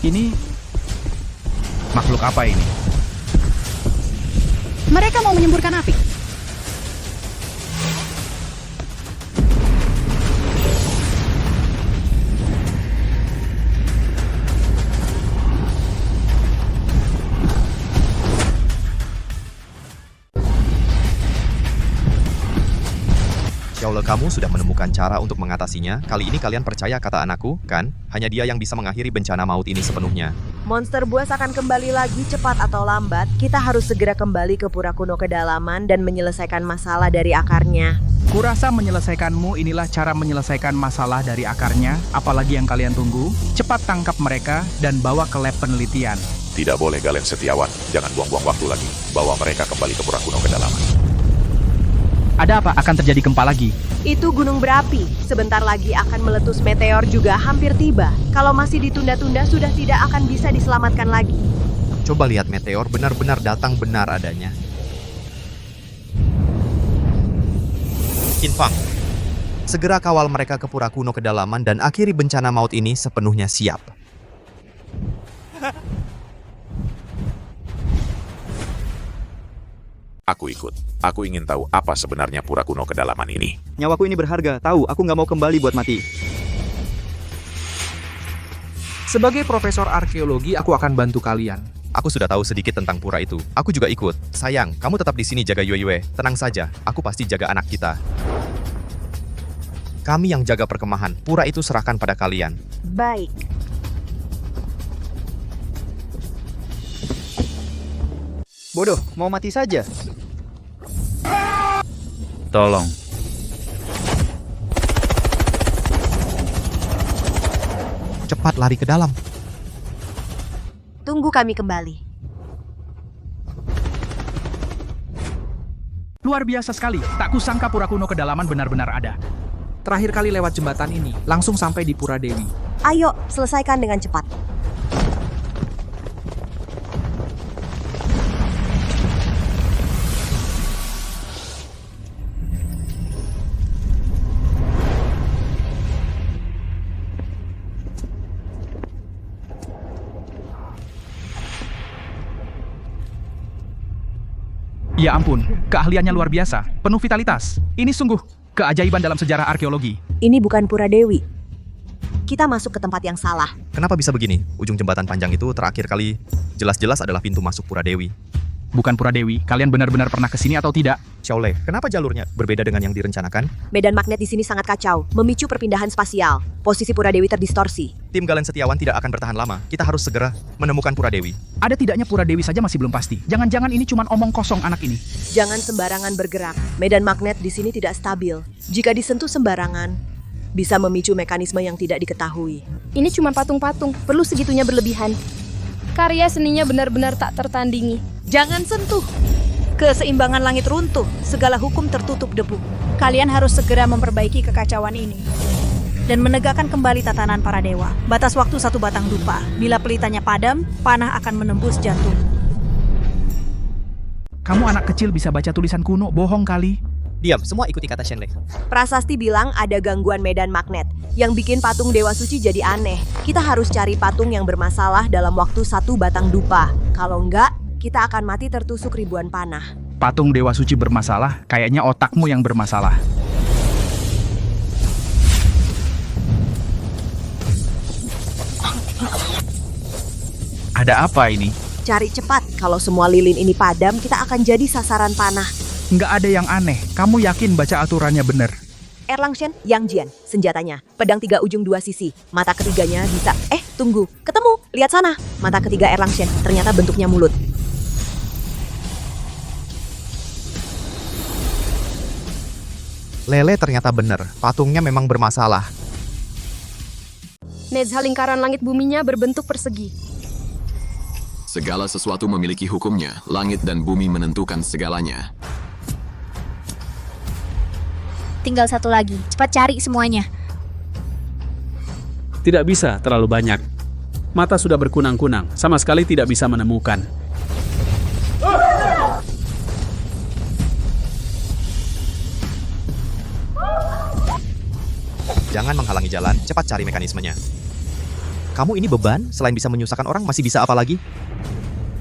Ini makhluk apa ini? Mereka mau menyemburkan api. Shaole, kamu sudah menemukan cara untuk mengatasinya. Kali ini kalian percaya kata anakku, kan? Hanya dia yang bisa mengakhiri bencana maut ini sepenuhnya. Monster buas akan kembali lagi cepat atau lambat. Kita harus segera kembali ke pura kuno kedalaman dan menyelesaikan masalah dari akarnya. Kurasa menyelesaikanmu inilah cara menyelesaikan masalah dari akarnya. Apalagi yang kalian tunggu? Cepat tangkap mereka dan bawa ke lab penelitian. Tidak boleh, Galen Setiawan. Jangan buang-buang waktu lagi. Bawa mereka kembali ke pura kuno kedalaman. Ada apa? Akan terjadi gempa lagi. Itu gunung berapi. Sebentar lagi akan meletus meteor juga hampir tiba. Kalau masih ditunda-tunda sudah tidak akan bisa diselamatkan lagi. Coba lihat meteor benar-benar datang benar adanya. Kinfang, segera kawal mereka ke pura kuno kedalaman dan akhiri bencana maut ini sepenuhnya siap. Aku ikut. Aku ingin tahu apa sebenarnya pura kuno kedalaman ini. Nyawaku ini berharga. Tahu, aku nggak mau kembali buat mati. Sebagai profesor arkeologi, aku akan bantu kalian. Aku sudah tahu sedikit tentang pura itu. Aku juga ikut. Sayang, kamu tetap di sini jaga Yue. Tenang saja, aku pasti jaga anak kita. Kami yang jaga perkemahan. Pura itu serahkan pada kalian. Baik. Bodoh, mau mati saja. Tolong. Cepat lari ke dalam. Tunggu kami kembali. Luar biasa sekali. Tak kusangka Pura Kuno Kedalaman benar-benar ada. Terakhir kali lewat jembatan ini, langsung sampai di Pura Dewi. Ayo, selesaikan dengan cepat. Ya ampun, keahliannya luar biasa, penuh vitalitas. Ini sungguh keajaiban dalam sejarah arkeologi. Ini bukan Pura Dewi. Kita masuk ke tempat yang salah. Kenapa bisa begini? Ujung jembatan panjang itu terakhir kali jelas-jelas adalah pintu masuk Pura Dewi. Bukan Pura Dewi, kalian benar-benar pernah kesini atau tidak? Xiaolei, kenapa jalurnya berbeda dengan yang direncanakan? Medan magnet di sini sangat kacau, memicu perpindahan spasial. Posisi Pura Dewi terdistorsi. Tim Galen Setiawan tidak akan bertahan lama. Kita harus segera menemukan Pura Dewi. Ada tidaknya Pura Dewi saja masih belum pasti. Jangan-jangan ini cuma omong kosong anak ini. Jangan sembarangan bergerak. Medan magnet di sini tidak stabil. Jika disentuh sembarangan, bisa memicu mekanisme yang tidak diketahui. Ini cuma patung-patung, perlu segitunya berlebihan. Karya seninya benar-benar tak tertandingi. Jangan sentuh. Keseimbangan langit runtuh, segala hukum tertutup debu. Kalian harus segera memperbaiki kekacauan ini dan menegakkan kembali tatanan para dewa. Batas waktu 1 batang dupa. Bila pelitanya padam, panah akan menembus jantung. Kamu anak kecil bisa baca tulisan kuno, bohong kali. Diam, semua ikuti kata Shenlei. Prasasti bilang ada gangguan medan magnet yang bikin patung Dewa Suci jadi aneh. Kita harus cari patung yang bermasalah dalam waktu 1 batang dupa. Kalau enggak, kita akan mati tertusuk ribuan panah. Patung Dewa Suci bermasalah, kayaknya otakmu yang bermasalah. Ada apa ini? Cari cepat, kalau semua lilin ini padam, kita akan jadi sasaran panah. Nggak ada yang aneh, kamu yakin baca aturannya benar? Erlang Shen, Yang Jian, senjatanya. Pedang 3 ujung 2 sisi. Mata ketiganya bisa... tunggu. Ketemu, lihat sana. Mata ketiga Erlang Shen, ternyata bentuknya mulut. Lele ternyata benar, patungnya memang bermasalah. Nezha lingkaran langit buminya berbentuk persegi. Segala sesuatu memiliki hukumnya, langit dan bumi menentukan segalanya. Tinggal satu lagi, cepat cari semuanya. Tidak bisa terlalu banyak. Mata sudah berkunang-kunang, sama sekali tidak bisa menemukan. Jangan menghalangi jalan, cepat cari mekanismenya. Kamu ini beban, selain bisa menyusahkan orang, masih bisa apa lagi?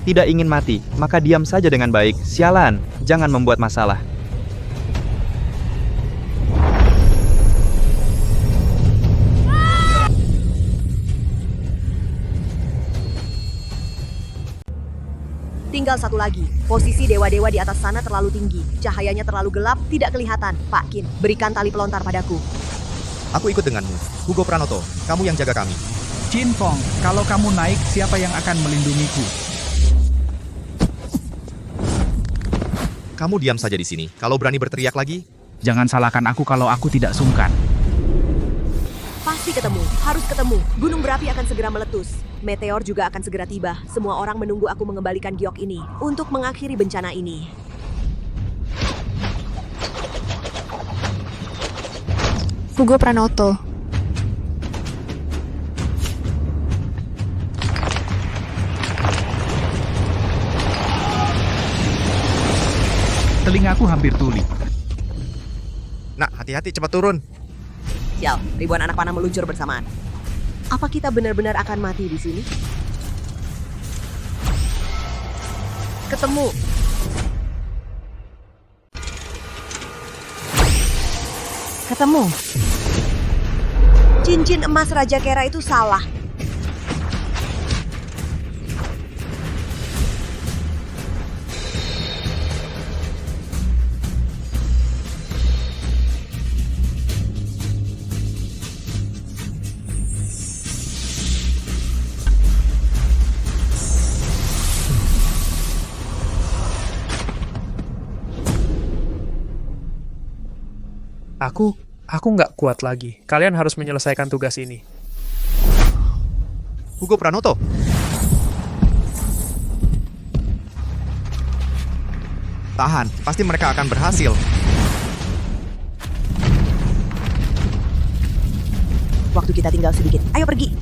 Tidak ingin mati, maka diam saja dengan baik. Sialan, jangan membuat masalah. Tinggal satu lagi. Posisi dewa-dewa di atas sana terlalu tinggi. Cahayanya terlalu gelap, tidak kelihatan. Pak Qin, berikan tali pelontar padaku. Aku ikut denganmu. Hugo Pranoto, kamu yang jaga kami. Qin Fong, kalau kamu naik, siapa yang akan melindungiku? Kamu diam saja di sini. Kalau berani berteriak lagi, jangan salahkan aku kalau aku tidak sungkan. Pasti ketemu, harus ketemu. Gunung berapi akan segera meletus. Meteor juga akan segera tiba. Semua orang menunggu aku mengembalikan giok ini untuk mengakhiri bencana ini. Hugo Pranoto. Telingaku hampir tuli. Nak, hati-hati, cepat turun. Sial, ribuan anak panah meluncur bersamaan. Apa kita benar-benar akan mati di sini? Ketemu. Ketemu. Cincin emas Raja Kera itu salah. Aku nggak kuat lagi. Kalian harus menyelesaikan tugas ini. Hugo Pranoto. Tahan, pasti mereka akan berhasil. Waktu kita tinggal sedikit. Ayo pergi.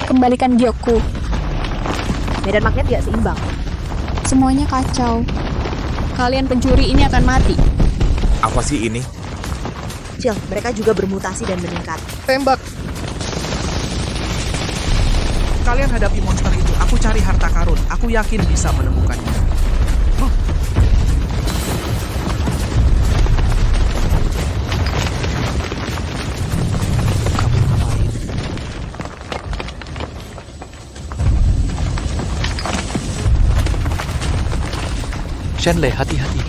Kembalikan giokku. Medan magnet tidak seimbang. Semuanya kacau. Kalian pencuri ini akan mati. Apa sih ini? Chill, mereka juga bermutasi dan meningkat. Tembak. Kalian hadapi monster itu. Aku cari harta karun. Aku yakin bisa menemukannya. Shenlei, hati-hati.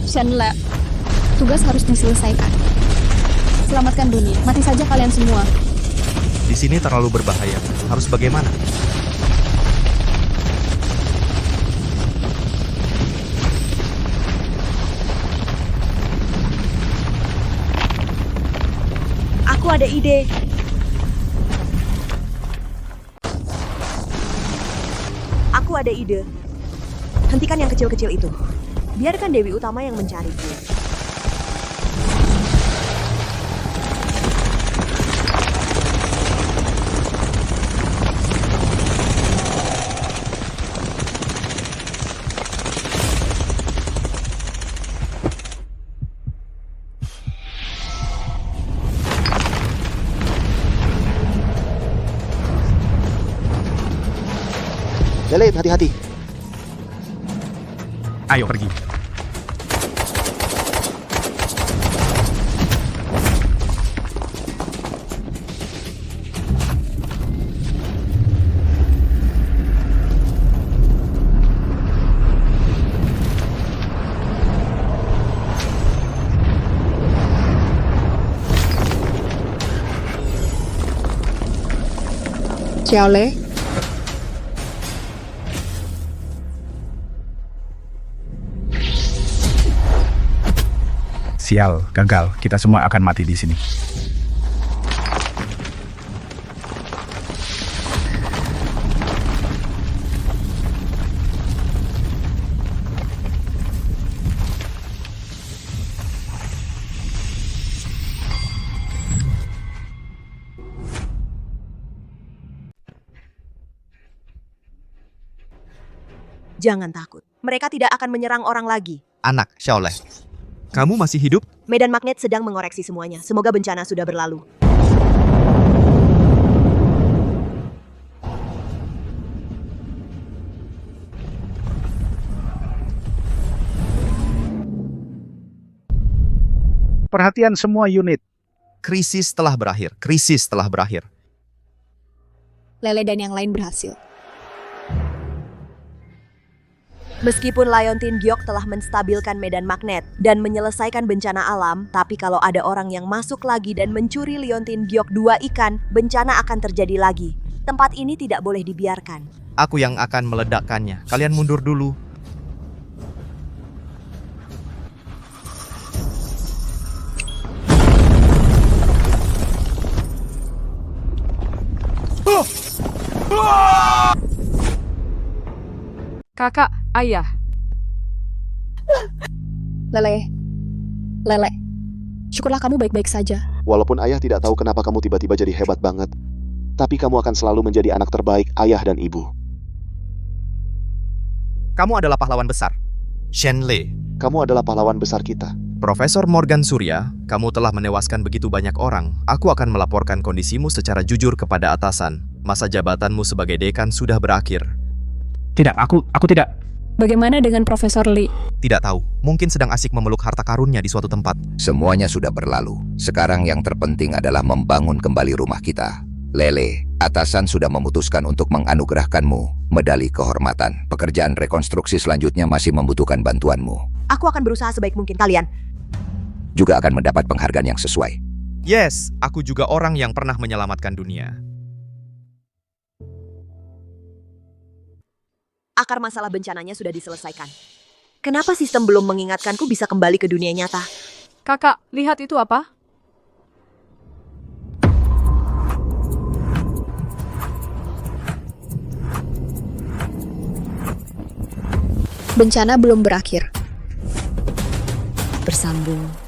Shenlei, tugas harus diselesaikan. Selamatkan dunia. Mati saja kalian semua. Di sini terlalu berbahaya. Harus bagaimana? Aku ada ide. Aku ada ide. Hentikan yang kecil-kecil itu. Biarkan Dewi Utama yang mencariku. Lele, hati-hati. Ayo pergi. Xiaole. Sial, gagal. Kita semua akan mati di sini. Jangan takut. Mereka tidak akan menyerang orang lagi. Anak, Xiaolei. Kamu masih hidup? Medan magnet sedang mengoreksi semuanya. Semoga bencana sudah berlalu. Perhatian semua unit. Krisis telah berakhir. Krisis telah berakhir. Lele dan yang lain berhasil. Meskipun Leontin Giok telah menstabilkan medan magnet dan menyelesaikan bencana alam, tapi kalau ada orang yang masuk lagi dan mencuri Leontin Giok 2 ikan, bencana akan terjadi lagi. Tempat ini tidak boleh dibiarkan. Aku yang akan meledakkannya. Kalian mundur dulu. Kakak, ayah. Lele. Syukurlah kamu baik-baik saja. Walaupun ayah tidak tahu kenapa kamu tiba-tiba jadi hebat banget, tapi kamu akan selalu menjadi anak terbaik ayah dan ibu. Kamu adalah pahlawan besar. Shenlei. Kamu adalah pahlawan besar kita. Profesor Morgan Surya, kamu telah menewaskan begitu banyak orang. Aku akan melaporkan kondisimu secara jujur kepada atasan. Masa jabatanmu sebagai dekan sudah berakhir. Tidak, aku tidak. Bagaimana dengan Profesor Lee? Tidak tahu, mungkin sedang asik memeluk harta karunnya di suatu tempat. Semuanya sudah berlalu. Sekarang yang terpenting adalah membangun kembali rumah kita. Lele, atasan sudah memutuskan untuk menganugerahkanmu medali kehormatan. Pekerjaan rekonstruksi selanjutnya masih membutuhkan bantuanmu. Aku akan berusaha sebaik mungkin. Kalian Juga akan mendapat penghargaan yang sesuai. Yes, aku juga orang yang pernah menyelamatkan dunia. akar masalah bencananya sudah diselesaikan. Kenapa sistem belum mengingatkanku bisa kembali ke dunia nyata? Kakak, lihat itu apa? Bencana belum berakhir. Bersambung.